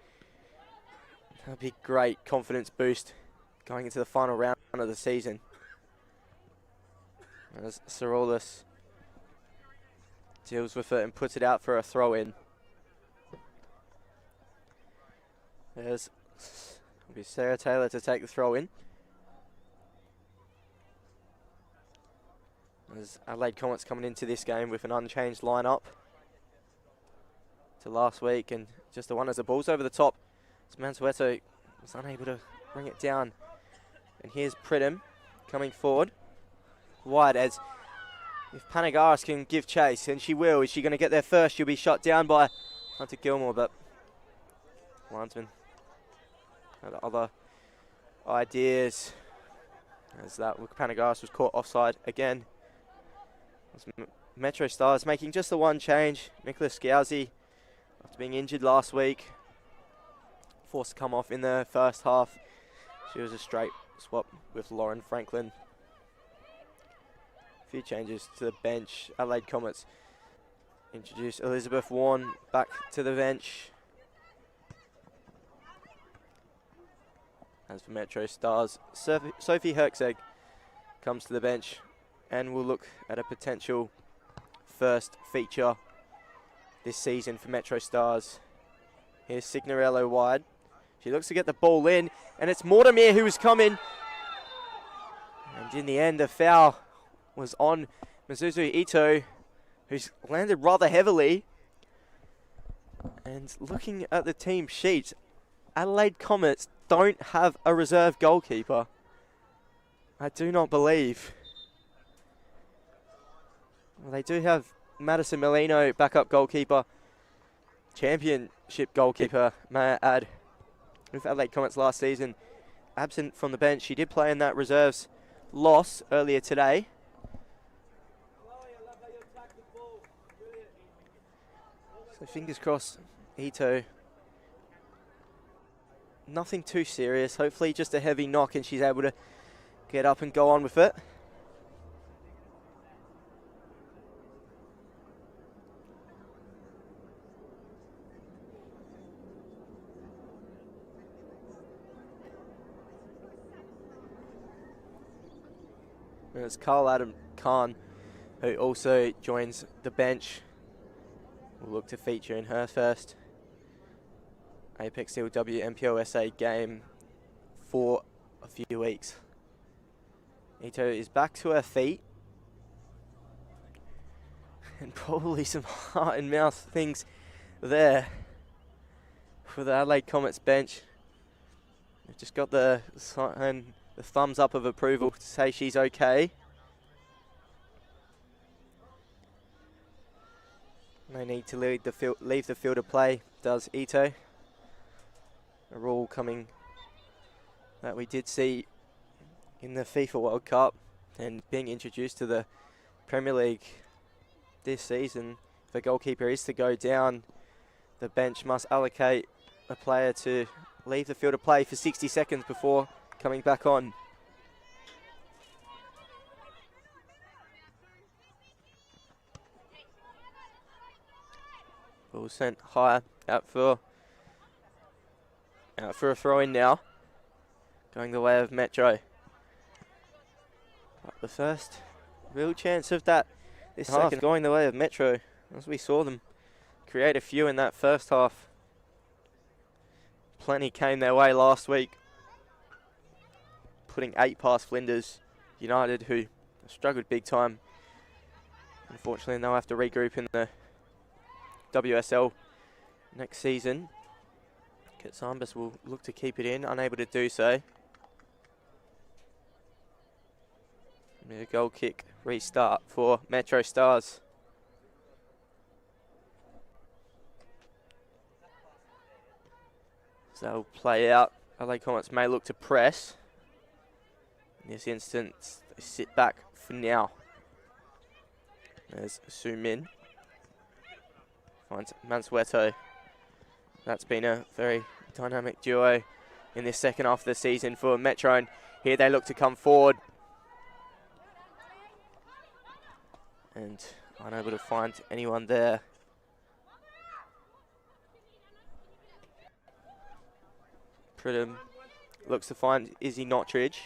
that'd be a great confidence boost going into the final round of the season. As Saroulis deals with it and puts it out for a throw-in. There's will be Sarah Taylor to take the throw-in. As Adelaide Comets coming into this game with an unchanged lineup to last week, and just the one as the ball's over the top. Mansueto was unable to bring it down. And here's Pridham coming forward. Wide as if Panagaris can give chase, and she will. Is she going to get there first? She'll be shot down by Hunter Gilmore, but linesman had other ideas. As that Panagaris was caught offside again. MetroStars making just the one change. Nicola Scousi, after being injured last week, forced to come off in the first half. She was a straight swap with Lauren Franklin. A few changes to the bench. Adelaide Comets introduced Elizabeth Warren back to the bench. As for MetroStars, Sophie Herczeg comes to the bench, and we'll look at a potential first feature this season for MetroStars. Here's Signorello wide. She looks to get the ball in, and it's Mortimer who is coming. And in the end, the foul was on Mizuzu Ito, who's landed rather heavily. And looking at the team sheet, Adelaide Comets don't have a reserve goalkeeper. I do not believe. Well, they do have Madison Molino, backup goalkeeper, championship goalkeeper, may I add, with Adelaide Comets last season, absent from the bench. She did play in that reserves loss earlier today. So fingers crossed, Ito. Nothing too serious, hopefully just a heavy knock and she's able to get up and go on with it. It's Carl Adam Khan who also joins the bench. We'll look to feature in her first Apex CLW NPLSA game for a few weeks. Ito is back to her feet. And probably some heart and mouth things there for the Adelaide Comets bench. They've just got the thumbs up of approval to say she's okay. They need to leave the field of play, does Ito. A rule coming that we did see in the FIFA World Cup and being introduced to the Premier League this season. If a goalkeeper is to go down, the bench must allocate a player to leave the field of play for 60 seconds before coming back on. Ball sent higher, out for a throw-in now. Going the way of Metro. But the first real chance of that this half going the way of Metro, as we saw them create a few in that first half. Plenty came their way last week, putting 8 past Flinders United, who struggled big time. Unfortunately, they'll have to regroup in the WSL next season. Katsambas will look to keep it in, unable to do so. A goal kick restart for MetroStars. So they'll play out. Adelaide Comets may look to press. In this instance, they sit back for now. There's Su Min. Finds Mansueto. That's been a very dynamic duo in this second half of the season for Metro. And here they look to come forward. And unable to find anyone there. Pridham looks to find Izzy Nottridge.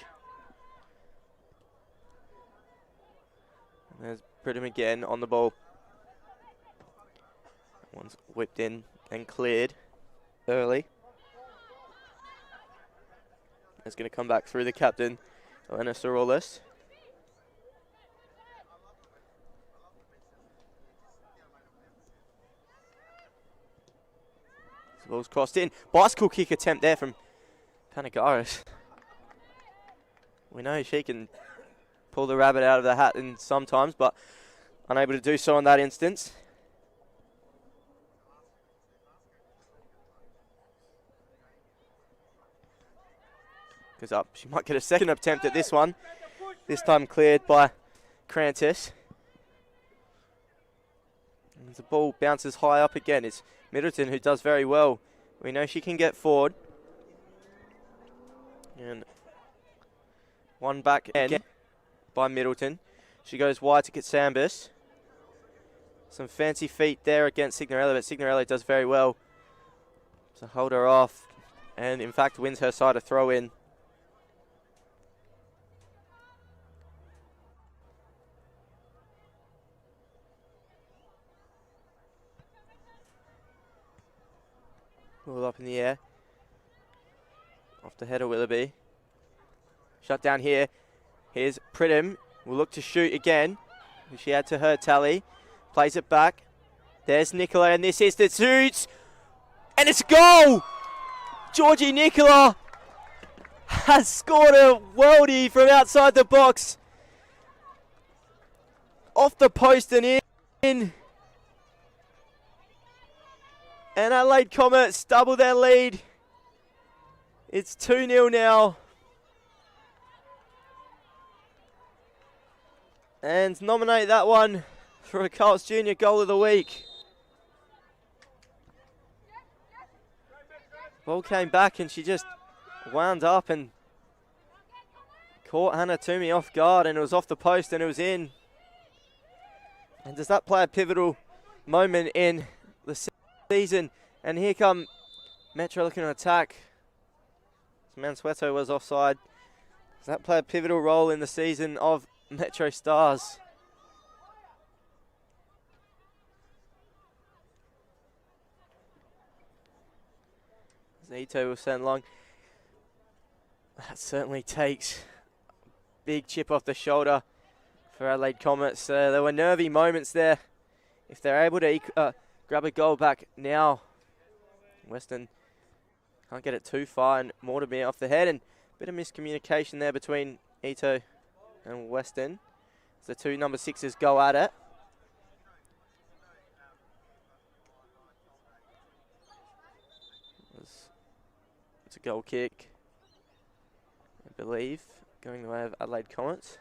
And there's Pridham again on the ball. One's whipped in and cleared early. It's going to come back through the captain, Elena Sorolis. The ball's crossed in. Bicycle kick attempt there from Panagaris. We know she can pull the rabbit out of the hat in sometimes, but unable to do so in that instance. Goes up. She might get a second attempt at this one. This time cleared by Crantis. And the ball bounces high up again. It's Middleton who does very well. We know she can get forward. And one back again by Middleton. She goes wide to Katsambis. Some fancy feet there against Signorelli, but Signorelli does very well to hold her off. And in fact wins her side a throw in. Ball up in the air. Off the header Willoughby. Shut down here. Here's Pridham. Will look to shoot again. She had to her tally. Plays it back. There's Nicola, and this is the shoots. And it's a goal! Georgie Nicola has scored a worldie from outside the box. Off the post and in. And Adelaide Comets double their lead. It's 2-0 now. And nominate that one for a Carl's Junior Goal of the Week. Ball came back and she just wound up and caught Hannah Toomey off guard, and it was off the post and it was in. And does that play a pivotal moment in the season? And here come Metro looking to attack. Mansueto was offside. Does that play a pivotal role in the season of MetroStars? Zito will send long. That certainly takes a big chip off the shoulder for Adelaide Comets. There were nervy moments there. If they're able to grab a goal back now, Western can't get it too far, and more to be off the head, and a bit of miscommunication there between Ito and Western. The two number 6s go at it. It's a goal kick, I believe, going the way of Adelaide Comets.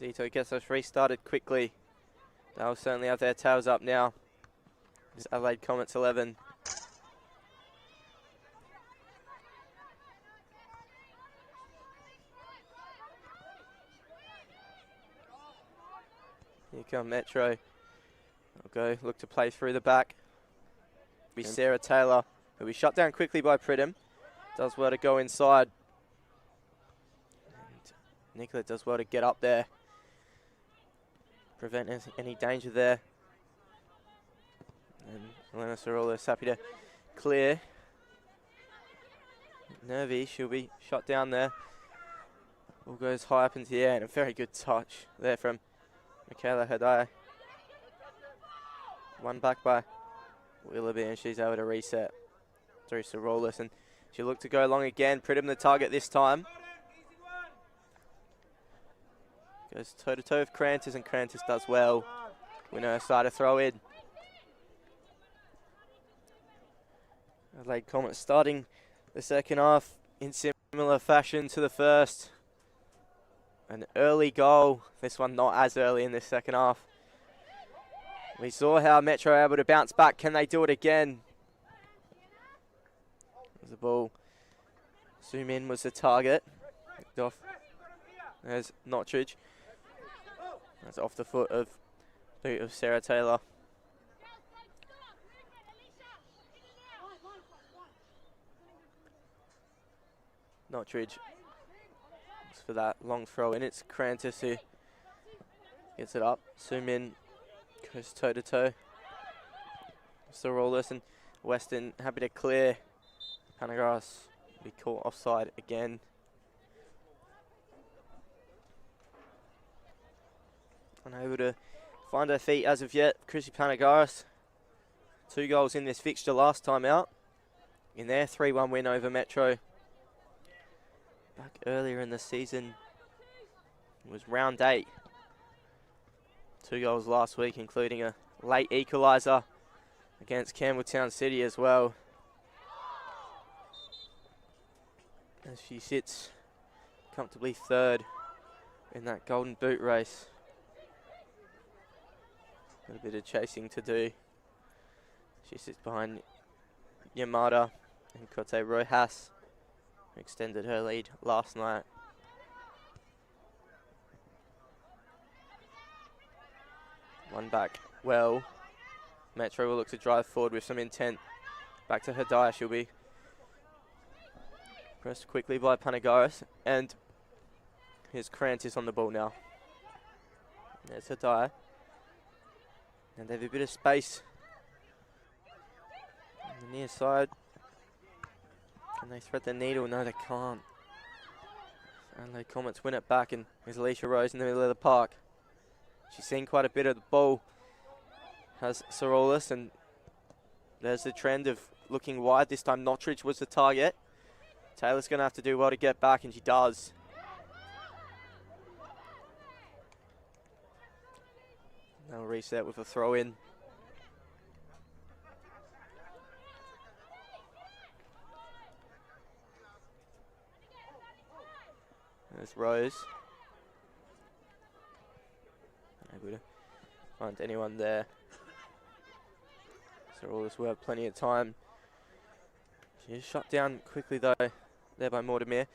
Zito gets us restarted quickly. They'll certainly have their tails up now. It's Adelaide Comets 11. Here come Metro. They'll go look to play through the back. Be Sarah Taylor, who'll be shut down quickly by Pridham. Does well to go inside. And Nicola does well to get up there. Prevent any danger there. And Elena Sorola is happy to clear. Nervy, she'll be shot down there. Ball goes high up into the air, and a very good touch there from Michaela Hadaya. One back by Willoughby, and she's able to reset through Sorolis, and she'll look to go long again. Pridham the target this time. Goes toe-to-toe with Crantis, and Crantis does well. We know her side to throw in. Adelaide Comets starting the second half in similar fashion to the first. An early goal. This one not as early in this second half. We saw how Metro are able to bounce back. Can they do it again? There's the ball Zoom in was the target. Picked off. There's Notridge. That's off the boot of Sarah Taylor. Notridge looks for that long throw in. It's Crantis who gets it up. Zoom in, goes toe to toe. Still rollless, and Weston happy to clear. Panagaras be caught offside again. Unable to find her feet as of yet. Chrissy Panagaras, 2 goals in this fixture last time out. In their 3-1 win over Metro. Back earlier in the season, it was round 8. 2 goals last week, including a late equaliser against Campbelltown City as well. As she sits comfortably 3rd in that golden boot race. Got a bit of chasing to do. She sits behind Yamada and Kote Rojas, who extended her lead last night. One back well. Metro will look to drive forward with some intent. Back to Hadaya, she'll be pressed quickly by Panagaris, and here's Crantis on the ball now. There's Hadaya. And they have a bit of space on the near side. Can they thread the needle? No, they can't. Adelaide Comets win it back, and here's Alicia Rose in the middle of the park. She's seen quite a bit of the ball. Has Sorolis, and there's the trend of looking wide. This time Notridge was the target. Taylor's going to have to do well to get back, and she does. They'll reset with a throw in. There's Rose. Unable to find anyone there. So all this will have plenty of time. She is shut down quickly though, there by Mortimer.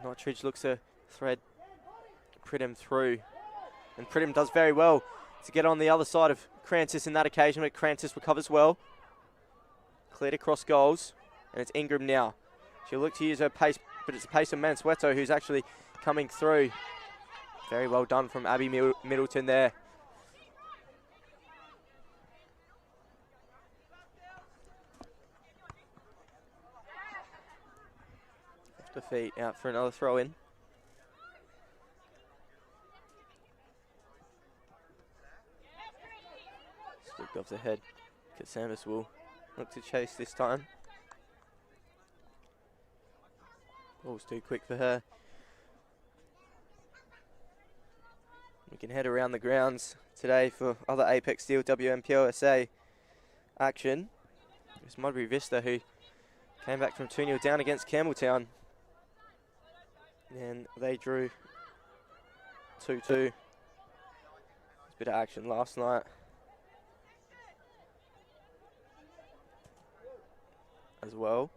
Notridge looks to thread Pridham through. And Pridham does very well to get on the other side of Crantis in that occasion, but Crantis recovers well. Cleared across goals, and it's Ingram now. She'll look to use her pace, but it's the pace of Mansueto who's actually coming through. Very well done from Abby Middleton there. Off the feet, out for another throw in. Slipped off the head. Katsamis will look to chase this time. Ball's too quick for her. We can head around the grounds today for other Apex Steel WMPLSA action. It's Mudbury Vista who came back from 2-0 down against Campbelltown. And they drew 2-2. A bit of action last night. As well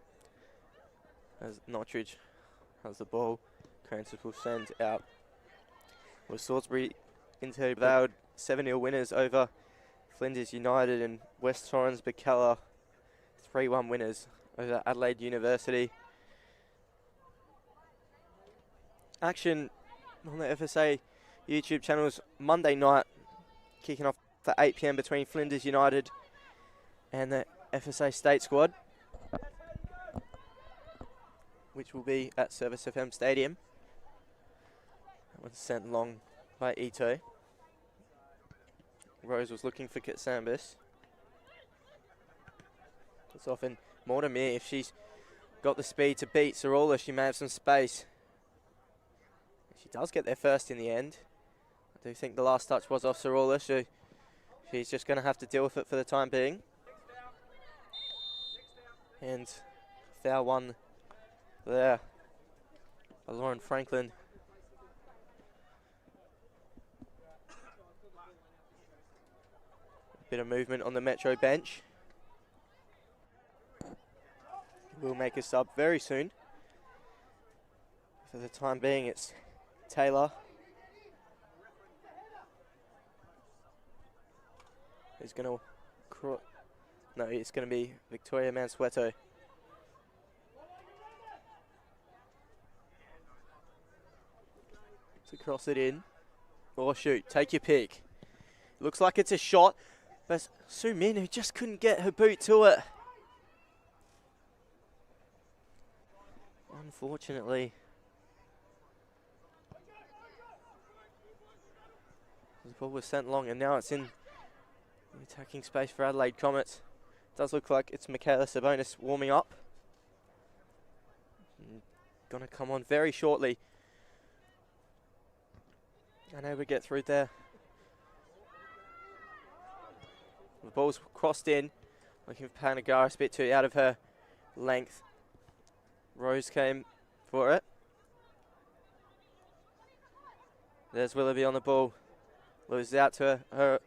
as Notridge has the ball. Crantis will send out. With Salisbury into loud 7-0 winners over Flinders United, and West Torrens Bacalla 3-1 winners over Adelaide University. Action on the FSA YouTube channels Monday night, kicking off at 8 PM between Flinders United and the FSA State squad, which will be at Service FM Stadium. That was sent long by Ito. Rose was looking for Katsambis. It's often Mortimer. If she's got the speed to beat Sorola, she may have some space. She does get there first in the end. I do think the last touch was off Sorola, so she's just going to have to deal with it for the time being. And foul one there by Lauren Franklin. A bit of movement on the Metro bench. We'll make a sub very soon. For the time being, it's Taylor. Who's going to... No, it's going to be Victoria Mansueto. To cross it in. Or shoot, take your pick. Looks like it's a shot, but Su Min, who just couldn't get her boot to it. Unfortunately. The ball was sent long, and now it's in the attacking space for Adelaide Comets. Does look like it's Michaela Sabonis warming up. Gonna come on very shortly. Unable to get through there. The ball's crossed in. Looking for Panagaris, a bit too out of her length. Rose came for it. There's Willoughby on the ball. Loses out to her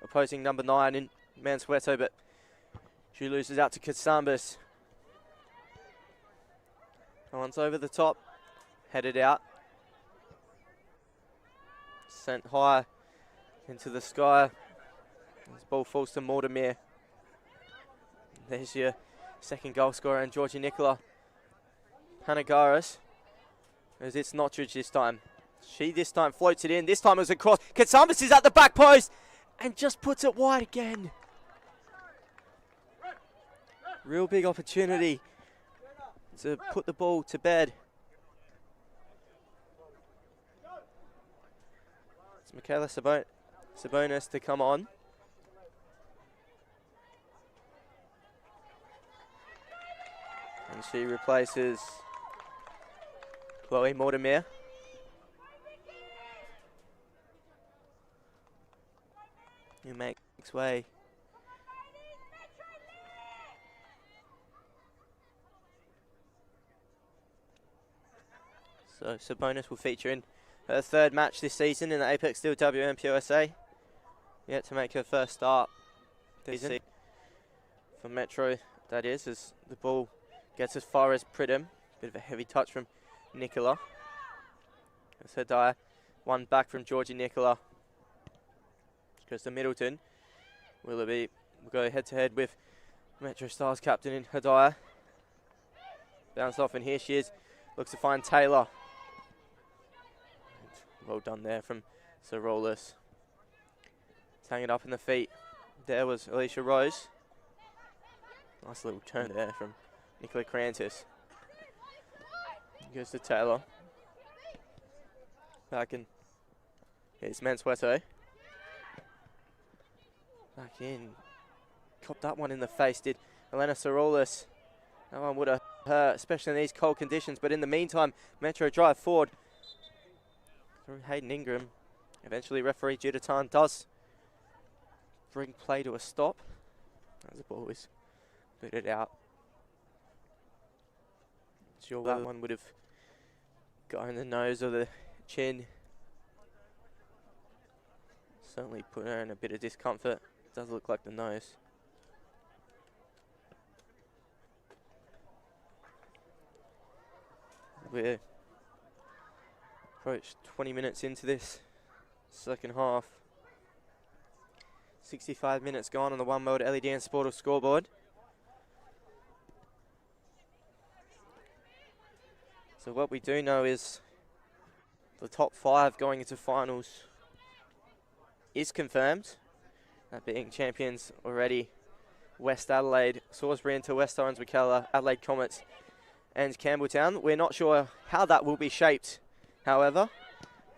opposing number 9 in Mansueto, but she loses out to Kasambas. One's over the top, headed out. Sent high into the sky. This ball falls to Mortimer. There's your second goal scorer, and Georgie Nicola. Panagaris, as it's Notridge this time. She this time floats it in. This time it was a cross. Katsambas is at the back post and just puts it wide again. Real big opportunity to put the ball to bed. It's Michaela Sabonis to come on. And she replaces Chloe Mortimer. Who makes way. So Sabonis will feature in her third match this season in the Apex Steel WNPLSA. Yet to make her first start this season for Metro, that is, as the ball gets as far as Pridham. Bit of a heavy touch from Nicola. As Hedaya, one back from Georgie Nicola. Goes to Middleton. Willoughby will go head to head with MetroStars captain in Hedaya. Bounce off, and here she is. Looks to find Taylor. Well done there from Sarolis. Hang it up in the feet. There was Alicia Rose. Nice little turn there from Nicola Crantis. Goes to Taylor. Back in. Here's Mansueto. Back in. Copped that one in the face, did Elena Sarolis. That one would have hurt, especially in these cold conditions. But in the meantime, Metro drive forward through Hayden Ingram. Eventually, referee Judatan does bring play to a stop as the ball is booted out. Sure, that one would have got in the nose or the chin. Certainly put her in a bit of discomfort. Does look like the nose. We're approached 20 minutes into this second half. 65 minutes gone on the One World LED and Sportal scoreboard. So what we do know is the top 5 going into finals is confirmed. That being champions already, West Adelaide, Salisbury into West Orange, Mackellar, Adelaide Comets and Campbelltown. We're not sure how that will be shaped, however,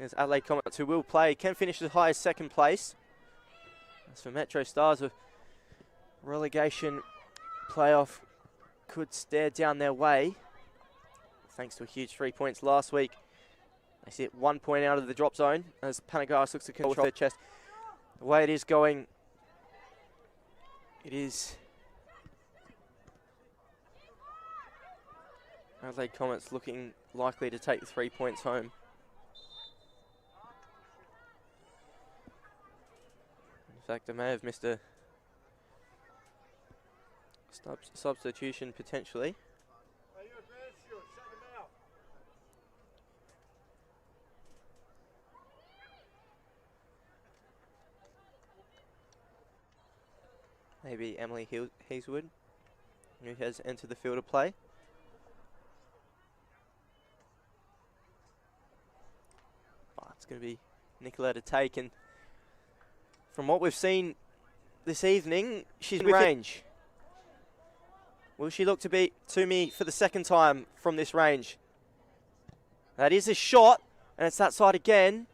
as Adelaide Comets, who will play, can finish as high as second place. As for MetroStars, a relegation playoff could stare down their way, thanks to a huge 3 points last week. They sit 1 point out of the drop zone as Panagaris looks to control their chest. The way it is going, it is Adelaide Comets looking likely to take the 3 points home. In fact, they may have missed a substitution potentially. maybe Emily Hazelwood, who has entered the field of play. But it's going to be Nicola to take, and from what we've seen this evening, she's in range. Will she look to beat Toomey for the second time from this range? That is a shot, and it's that side again.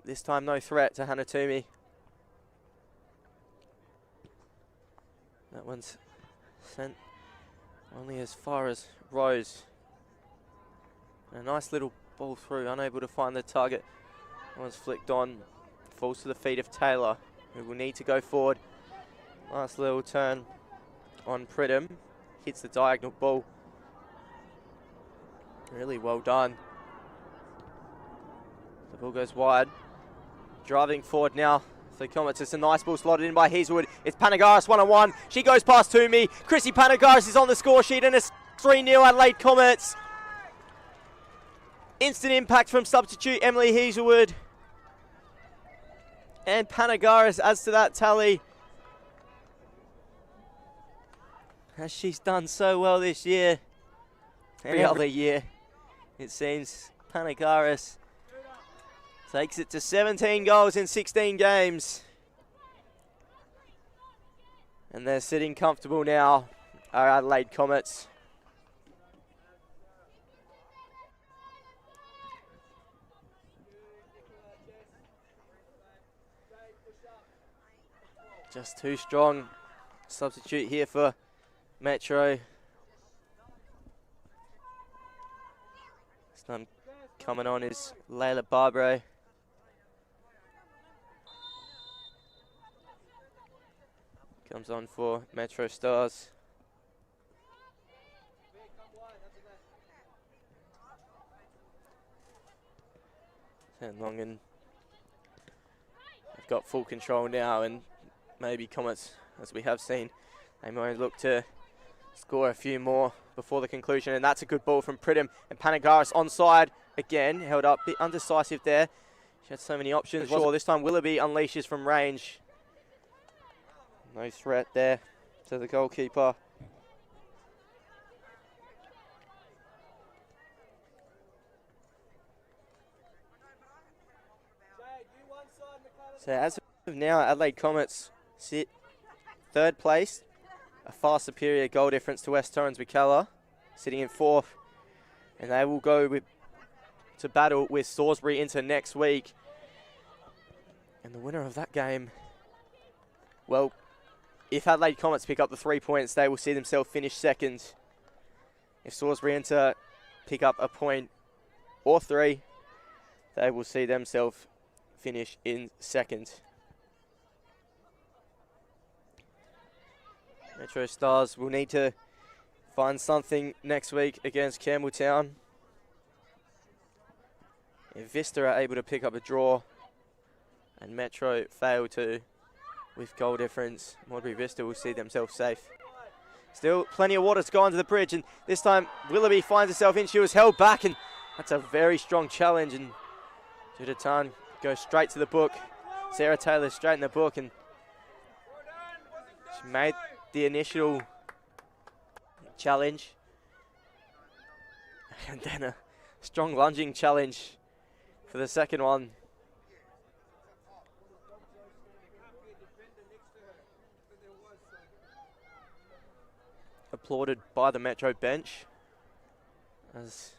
This time no threat to Hannah Toomey. That one's sent only as far as Rose. And a nice little ball through, unable to find the target. That one's flicked on, falls to the feet of Taylor, who will need to go forward. Nice little turn on Pridham, hits the diagonal ball. Really well done. The ball goes wide. Driving forward now for Comets. It's a nice ball slotted in by Hazelwood. It's Panagaris one-on-one. She goes past Toomey. Chrissy Panagaris is on the score sheet, and it's 3-0 Adelaide Comets. Instant impact from substitute Emily Hazelwood. And Panagaris adds to that tally, as she's done so well this year. Every other year, it seems. Panagaris takes it to 17 goals in 16 games. And they're sitting comfortable now, our Adelaide Comets. Just too strong. Substitute here for Metro. This time coming on is Layla Barbaro. Comes on for MetroStars. And Longan have got full control now, and maybe Comets, as we have seen, they might look to score a few more before the conclusion. And that's a good ball from Pridham, and Panagaris onside again, held up, bit undecisive there. She had so many options. Sure, this time Willoughby unleashes from range. No threat there to the goalkeeper. So as of now, Adelaide Comets sit third place, a far superior goal difference to West Torrens Wicalla, sitting in fourth, and they will go to battle with Salisbury into next week. And the winner of that game, well, if Adelaide Comets pick up the 3 points, they will see themselves finish second. If Salisbury enter pick up a point or 3, they will see themselves finish in second. MetroStars will need to find something next week against Campbelltown. If Vista are able to pick up a draw and Metro fail to, with goal difference, Modbury Vista will see themselves safe. Still plenty of water to go under the bridge, and this time Willoughby finds herself in. She was held back, and that's a very strong challenge, and Judatan goes straight to the book. Sarah Taylor straight in the book, and she made the initial challenge, and then a strong lunging challenge for the second one. Applauded by the Metro bench, as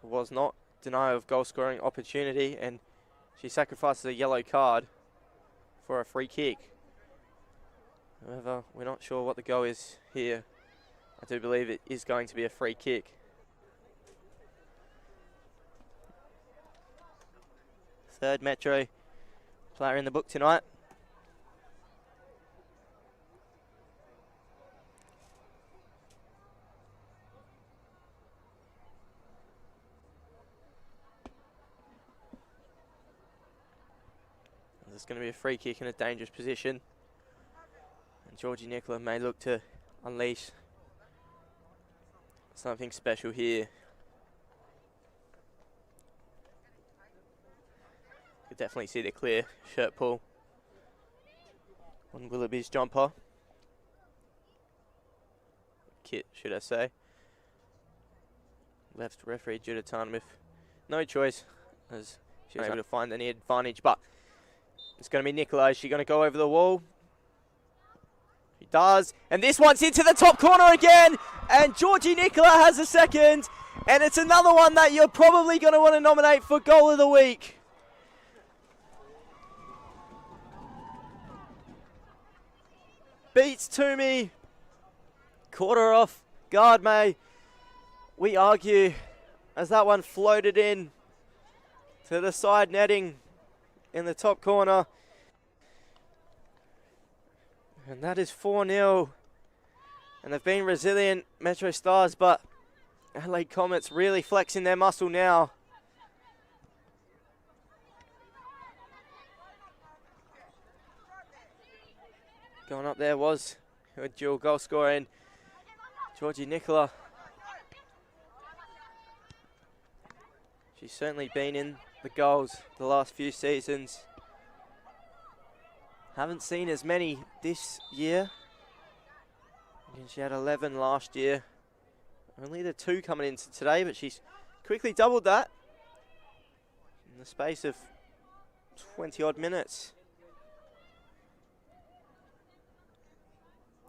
it was not denial of goal scoring opportunity, and she sacrifices a yellow card for a free kick. However, we're not sure what the goal is here. I do believe it is going to be a free kick. Third Metro player in the book tonight. There's going to be a free kick in a dangerous position, and Georgie Nicola may look to unleash something special here. Could definitely see the clear shirt pull. on Willoughby's jumper. Kit, should I say. Left referee Judatan with no choice as she was able to find any advantage, but it's going to be Nicola. Is she going to go over the wall? She does, and this one's into the top corner again, and Georgie Nicola has a second, and it's another one that you're probably going to want to nominate for Goal of the Week. Beats Toomey, caught her off guard, May. We argue as that one floated in to the side netting in the top corner. And that is 4-0. And they've been resilient, MetroStars, but Adelaide Comets really flexing their muscle now. Going up there was a dual goal scorer in Georgie Nicola. She's certainly been in the goals the last few seasons. Haven't seen as many this year. And she had 11 last year. Only the 2 coming into today, but she's quickly doubled that in the space of 20 odd minutes.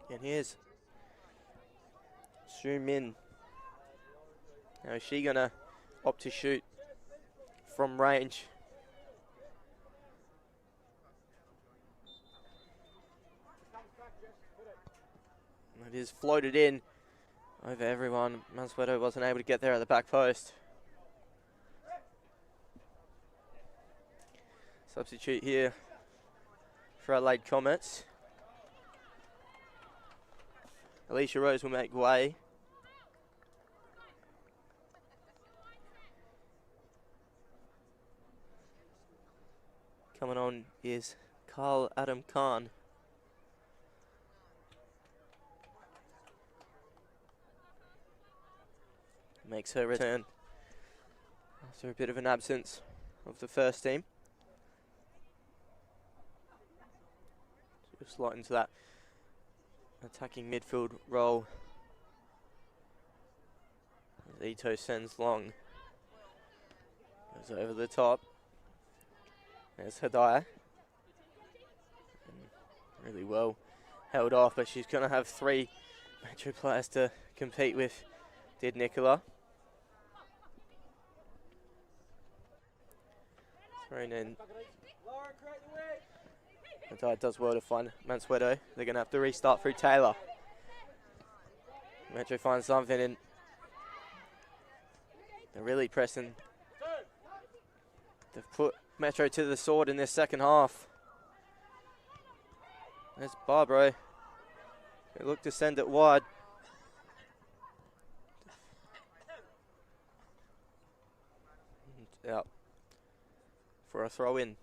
And here's Sue Min. Now is she gonna opt to shoot from range? It is floated in over everyone. Mansueto wasn't able to get there at the back post. Substitute here for Adelaide Comets. Alicia Rose will make way. Coming on is Carl Adam Khan. Makes her return after a bit of an absence of the first team. She'll slot into that attacking midfield role. As Ito sends long. Goes over the top. There's Hadaya. Really well held off, but she's going to have 3 Metro players to compete with. Did Nicola. Thrown in. Hadaya does well to find Mansueto. They're going to have to restart through Taylor. Metro finds something and they're really pressing. They've put Metro to the sword in this second half. There's Barbaro. They look to send it wide. Out for a throw in.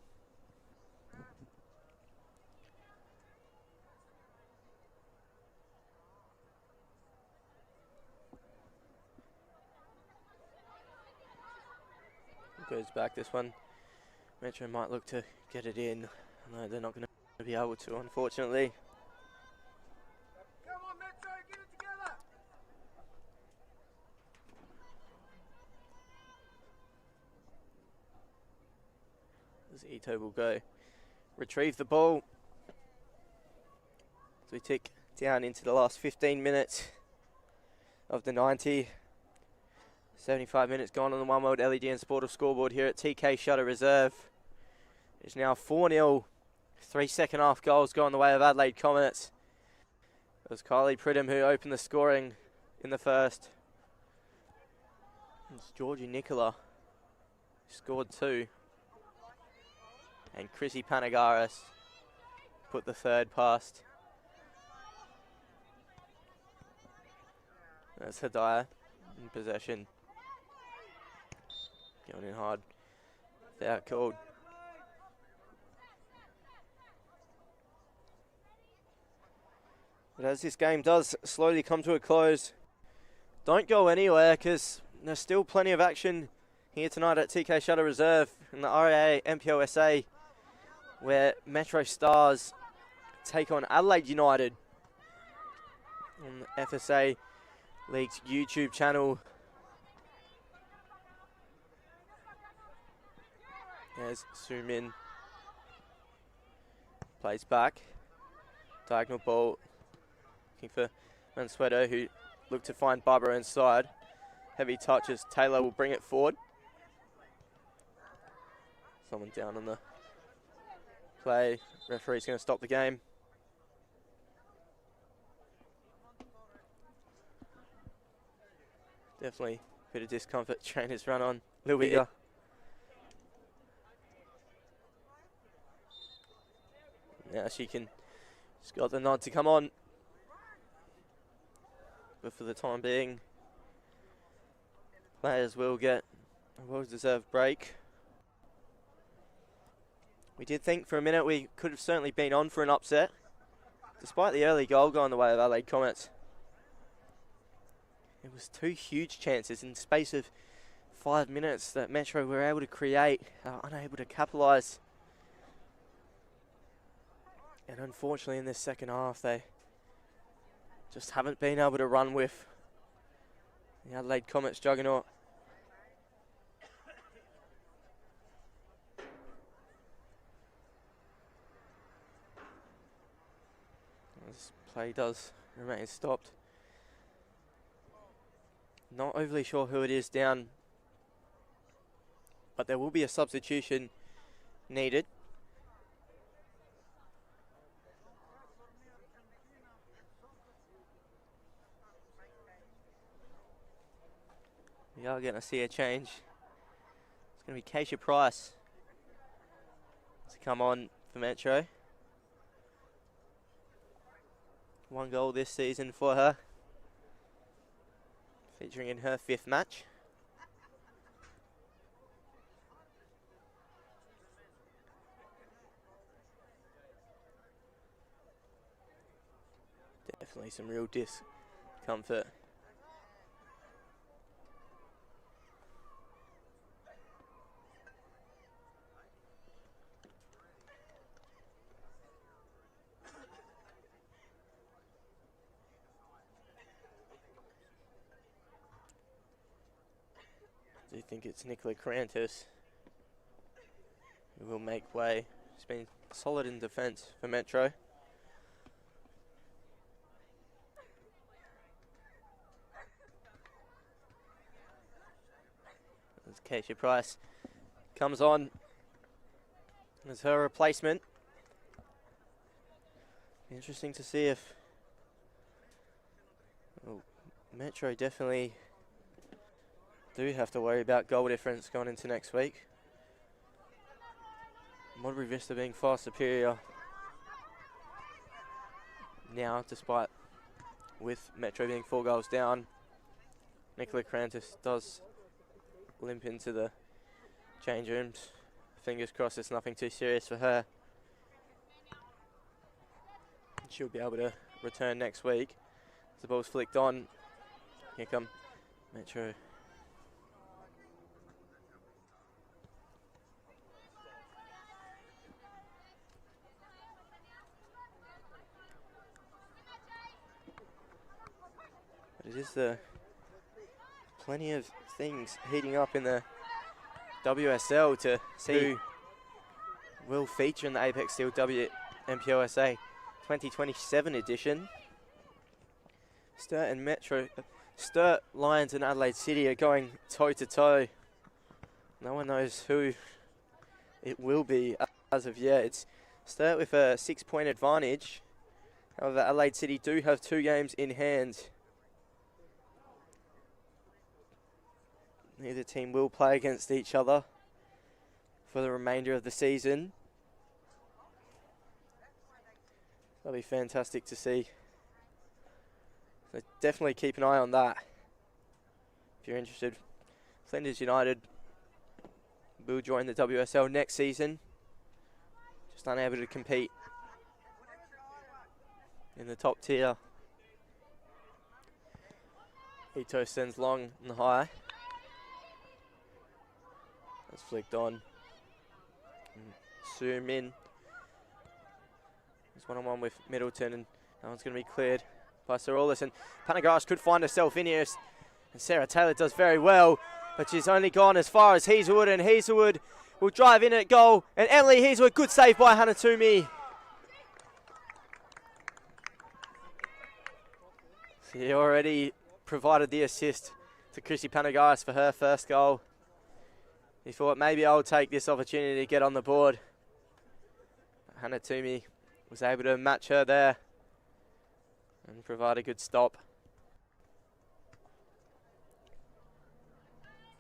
Goes back this one. Metro might look to get it in. No, they're not going to be able to, unfortunately. Come on, Metro, get it together. As Ito will go retrieve the ball. So we tick down into the last 15 minutes of the 90. 75 minutes gone on the One World LED and Sportive scoreboard here at TK Shutter Reserve. It's now 4-0. 3 second half goals going the way of Adelaide Comets. It was Kylie Pridham who opened the scoring in the first. It's Georgie Nicola who scored 2. And Chrissy Panagaris put the third past. That's Hadaya in possession. Going in hard. They're called. But as this game does slowly come to a close, don't go anywhere because there's still plenty of action here tonight at TK Shutter Reserve in the RAA MPLSA, where MetroStars take on Adelaide United on the FSA League's YouTube channel. There's Su Min. Plays back. Diagonal ball. Looking for Mansueto, who looked to find Barbara inside. Heavy touches. Taylor will bring it forward. Someone down on the play. Referee's going to stop the game. Definitely a bit of discomfort. Trainers run on. Luiga. Now she's got the nod to come on. But for the time being, players will get a well-deserved break. We did think for a minute we could have certainly been on for an upset, despite the early goal going the way of Adelaide Comets. It was 2 huge chances in the space of 5 minutes that Metro were able to create, unable to capitalise. And unfortunately in this second half they just haven't been able to run with the Adelaide Comets juggernaut. This play does remain stopped. Not overly sure who it is down, but there will be a substitution needed. We are going to see a change. It's going to be Keisha Price to come on for Metro. 1 goal this season for her, featuring in her 5th match. Definitely some real discomfort. I do think it's Nicola Carantis who will make way. She's been solid in defence for Metro. As Keisha Price comes on as her replacement. Interesting to see if Metro definitely do have to worry about goal difference going into next week. Modbury Vista being far superior now, despite with Metro being 4 goals down. Nicola Carantis does limp into the change rooms. Fingers crossed it's nothing too serious for her. She'll be able to return next week. As the ball's flicked on, here come Metro. But it is plenty of things heating up in the WSL to see who will feature in the Apex Steel NPLSA 2027 edition. Sturt, Lions and Adelaide City are going toe to toe. No one knows who it will be as of yet. It's Sturt with a 6-point advantage. However, Adelaide City do have 2 games in hand. Neither team will play against each other for the remainder of the season. That'll be fantastic to see. So definitely keep an eye on that if you're interested. Flinders United will join the WSL next season. Just unable to compete in the top tier. Ito sends long and high. That's flicked on. Su Min It's one-on-one with Middleton, and that one's going to be cleared by Saroulis. And Panagaris could find herself in here, and Sarah Taylor does very well, but she's only gone as far as Hazelwood, and Hazelwood will drive in at goal. And Emily Hazelwood, good save by Hannah Toomey. She already provided the assist to Chrissy Panagaris for her first goal. He thought maybe I'll take this opportunity to get on the board. Hannah Toomey was able to match her there and provide a good stop.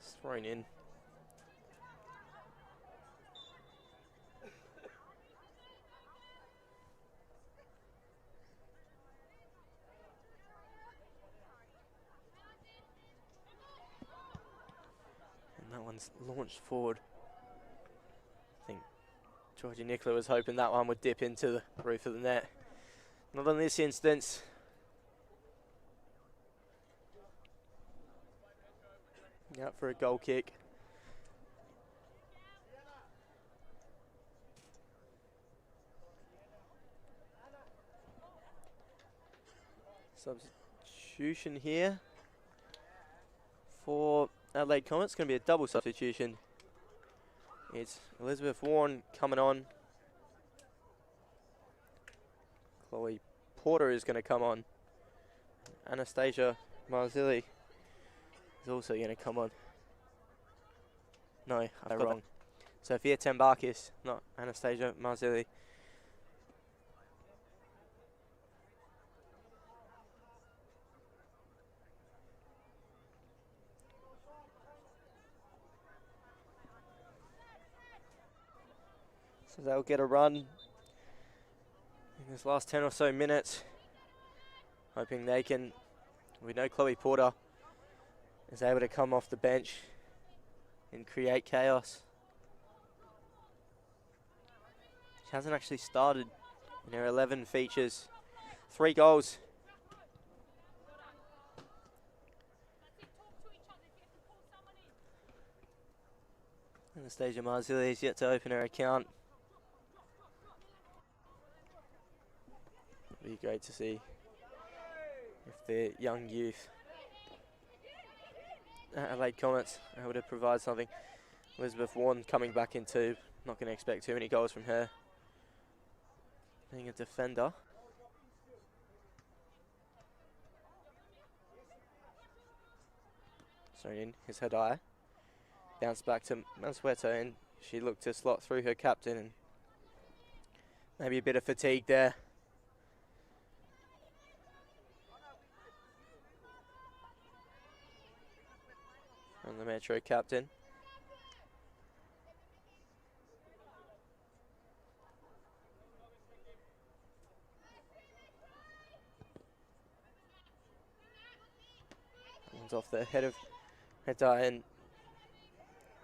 It's thrown in. And that one's launched forward. I think Georgie Nicola was hoping that one would dip into the roof of the net. Not in this instance. Out for a goal kick. Substitution here for Adelaide Comets. It's going to be a double substitution. It's Elizabeth Warren coming on. Chloe Porter is going to come on. Anastasia Marzilli is also going to come on. No, I'm wrong. Sophia Tembakis, not Anastasia Marzilli. So they'll get a run in this last 10 or so minutes. Hoping they can, we know Chloe Porter is able to come off the bench and create chaos. She hasn't actually started in her 11 features. 3 goals. Anastasia Marzilli is yet to open her account. It'd be great to see if the young youth Adelaide Comets are able to provide something. Elizabeth Warren coming back in too. Not going to expect too many goals from her. Being a defender. Sorry, in his head eye. Bounce back to Mansueto, and she looked to slot through her captain, and maybe a bit of fatigue there. And the Metro captain. That one's off the head of Hedai, and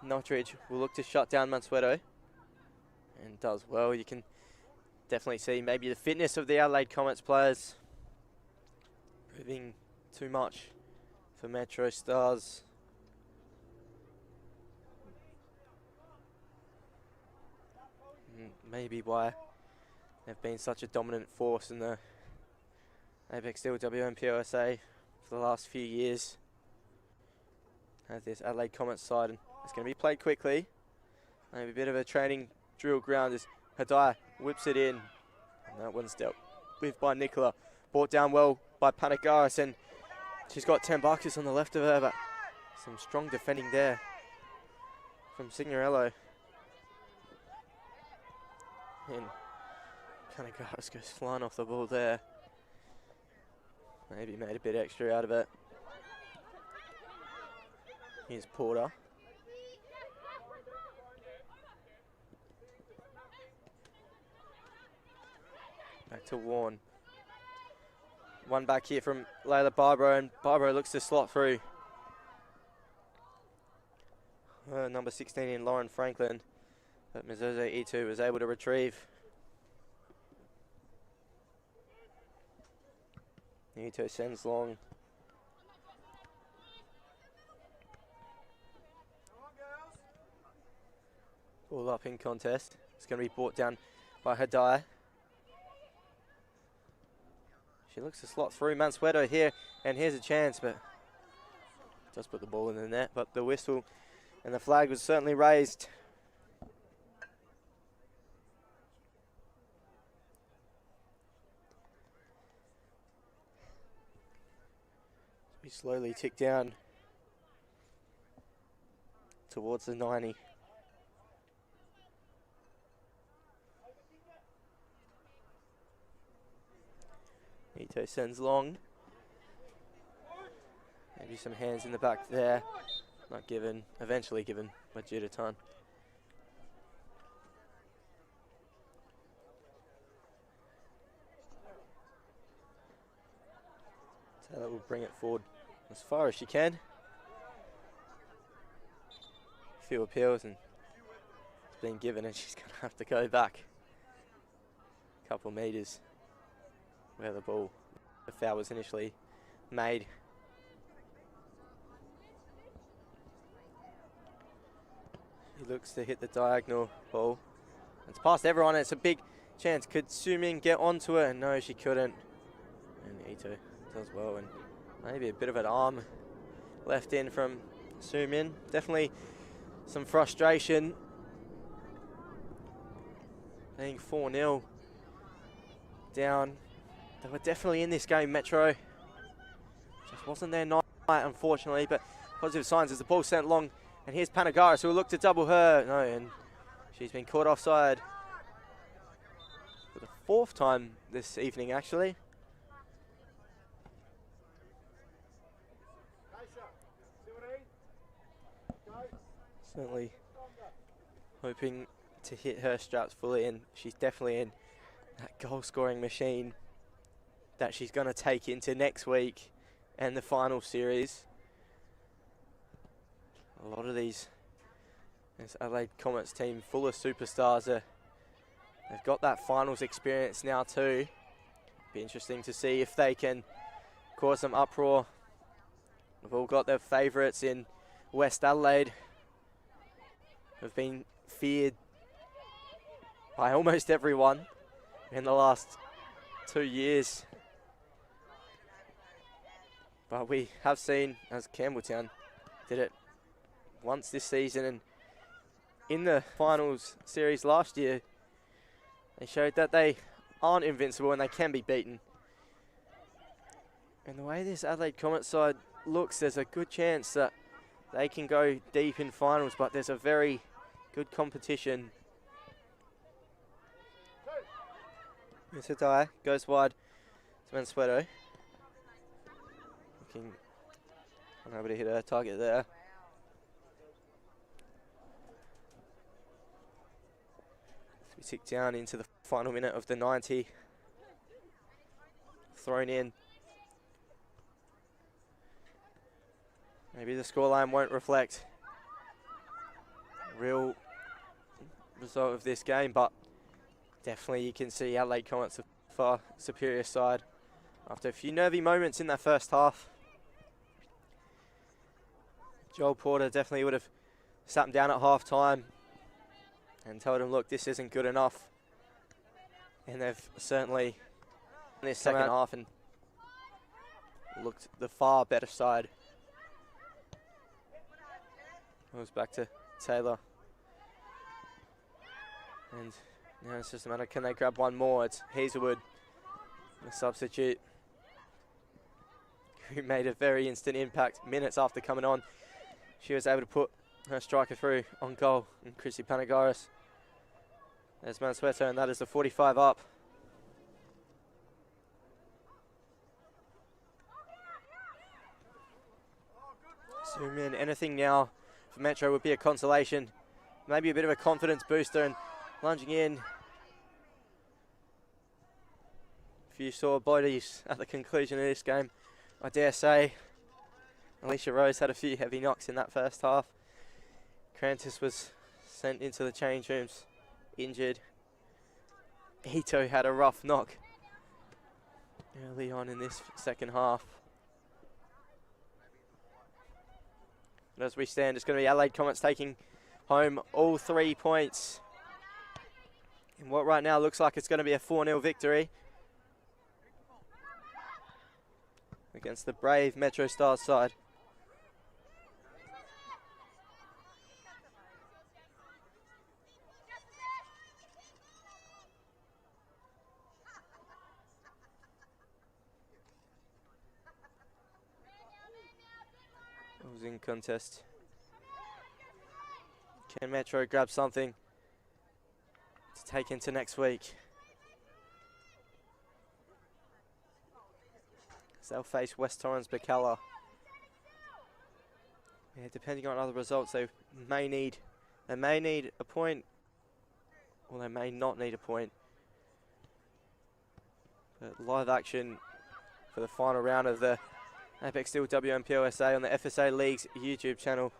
Notridge will look to shut down Mansueto. And does well. You can definitely see maybe the fitness of the Adelaide Comets players proving too much for MetroStars. Maybe why they've been such a dominant force in the Apex Steel WNPLSA for the last few years. Has this Adelaide Comets side, and it's going to be played quickly. Maybe a bit of a training drill ground as Hedai whips it in. And that one's dealt with by Nicola. Brought down well by Panagaris, and she's got Tembakis on the left of her, but some strong defending there from Signorello. And Panagaris goes flying off the ball there. Maybe made a bit extra out of it. Here's Porter. Back to Warren. One back here from Layla Barbaro, and Barbaro looks to slot through. Number 16 in Lauren Franklin. But Mizozo E2 was able to retrieve. E2 sends long. Ball up in contest. It's going to be brought down by Hedai. She looks to slot through Mansueto here, and here's a chance, but does put the ball in the net, but the whistle and the flag was certainly raised. We slowly tick down towards the 90. Ito sends long. Maybe some hands in the back there. Not given, eventually given by Juditon. Taylor will bring it forward as far as she can. Few appeals and it's been given, and she's going to have to go back a couple meters where the foul was initially made. He looks to hit the diagonal ball. It's past everyone. It's a big chance. Could Sumin get onto it? No, she couldn't. And Ito does well, and maybe a bit of an arm left in from Sumin. Definitely some frustration. Being 4-0 down. They were definitely in this game, Metro. Just wasn't their night, unfortunately, but positive signs as the ball sent long. And here's Panagaris, who will look to double her. No, and she's been caught offside for the 4th time this evening, actually. Certainly hoping to hit her straps fully, and she's definitely in that goal-scoring machine that she's going to take into next week and the final series. A lot of this Adelaide Comets team full of superstars. They've got that finals experience now too. Be interesting to see if they can cause some uproar. They've all got their favourites in West Adelaide. Have been feared by almost everyone in the last 2 years. But we have seen, as Campbelltown did it once this season, and in the finals series last year, they showed that they aren't invincible and they can be beaten. And the way this Adelaide Comets side looks, there's a good chance that they can go deep in finals, but there's a very good competition. Misadai goes wide to Mansueto. Looking unable to hit her target there. We tick down into the final minute of the 90. Thrown in. Maybe the scoreline won't reflect real result of this game, but definitely you can see Adelaide Comets a far superior side after a few nervy moments in that first half. Joel Porter definitely would have sat him down at half time and told him, look, this isn't good enough. And they've certainly in this second half and looked the far better side. Goes back to Taylor. And now it's just a matter, can they grab one more? It's Hazelwood, the substitute, who made a very instant impact minutes after coming on. She was able to put her striker through on goal, and Chrissy Panagaris. There's Mansueto, and that is the 45 up. Zoom in. Anything now for Metro would be a consolation. Maybe a bit of a confidence booster, and lunging in. A few sore bodies at the conclusion of this game, I dare say. Alicia Rose had a few heavy knocks in that first half. Crantis was sent into the change rooms, injured. Ito had a rough knock early on in this second half. And as we stand, it's going to be Adelaide Comets taking home all 3 points in what right now looks like it's going to be a 4-0 victory. against the brave MetroStars side. It was in contest. Can Metro grab something to take into next week? They'll face West Torrens Bacala. Yeah, depending on other results, they may need a point, or they may not need a point. But live action for the final round of the Apex Steel WNPLSA on the FSA League's YouTube channel,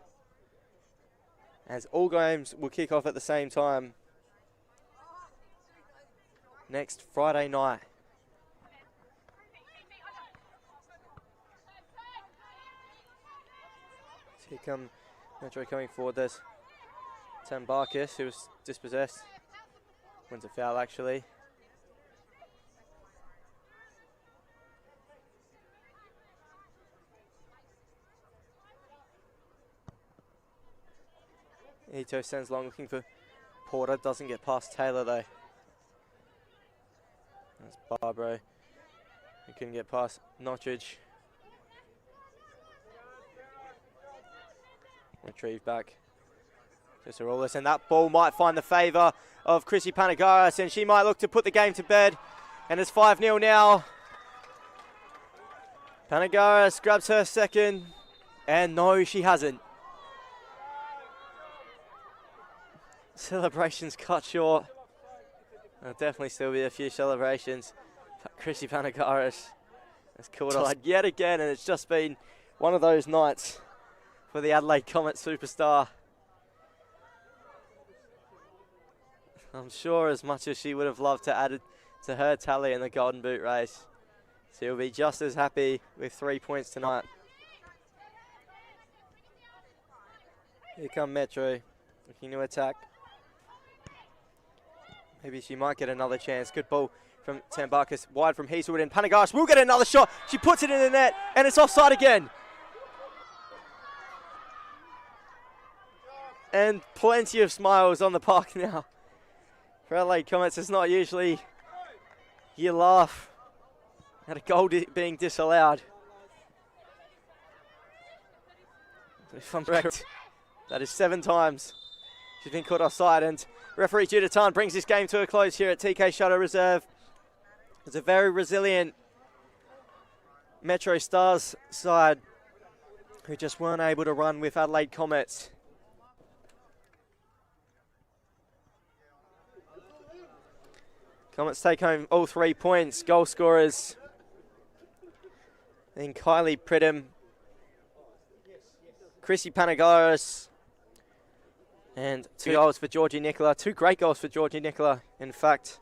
as all games will kick off at the same time next Friday night. Here come Metro coming forward. There's Tambarkis, who was dispossessed. Wins a foul, actually. Ito sends long, looking for Porter. Doesn't get past Taylor, though. That's Barbaro. He couldn't get past Notridge. Retrieve back to Saroulis, and that ball might find the favour of Chrissy Panagaris, and she might look to put the game to bed. And it's 5-0 now. Panagaris grabs her second, and no, she hasn't. Celebrations cut short. There'll definitely still be a few celebrations. But Chrissy Panagaris has caught a lad yet again, and it's just been one of those nights for the Adelaide Comets superstar. I'm sure as much as she would have loved to add it to her tally in the Golden Boot race, she'll be just as happy with 3 points tonight. Here come Metro, looking to attack. Maybe she might get another chance. Good ball from Tambarkis, wide from Hazelwood, and Panagaris will get another shot. She puts it in the net, and it's offside again. And plenty of smiles on the park now. For Adelaide Comets, it's not usually you laugh at a goal being disallowed. If I'm correct, that is 7 times she's been caught offside, and referee Judith brings this game to a close here at TK Shutter Reserve. It's a very resilient MetroStars side who just weren't able to run with Adelaide Comets. Comets take home all 3 points. Goal scorers then Kylie Pridham, Chrissy Panagaris, and 2 goals for Georgie Nicola. 2 great goals for Georgie Nicola, in fact.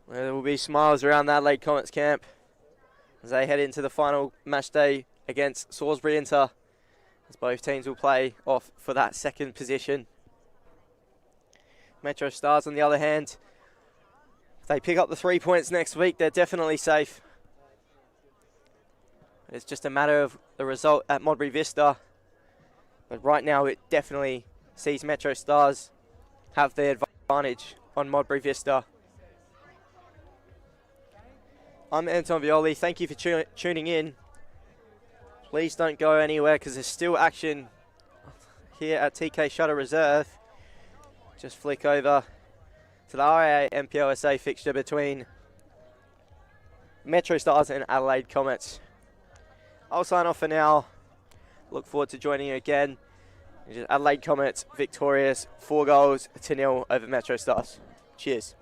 There will be smiles around that Adelaide Comets camp as they head into the final match day against Salisbury Inter, as both teams will play off for that second position. MetroStars, on the other hand, if they pick up the 3 points next week, they're definitely safe. It's just a matter of the result at Modbury Vista. But right now, it definitely sees MetroStars have the advantage on Modbury Vista. I'm Anton Violi. Thank you for tuning in. Please don't go anywhere because there's still action here at TK Shutter Reserve. Just flick over to the RAA NPLSA fixture between MetroStars and Adelaide Comets. I'll sign off for now. Look forward to joining you again. Adelaide Comets victorious 4-0 over MetroStars. Cheers.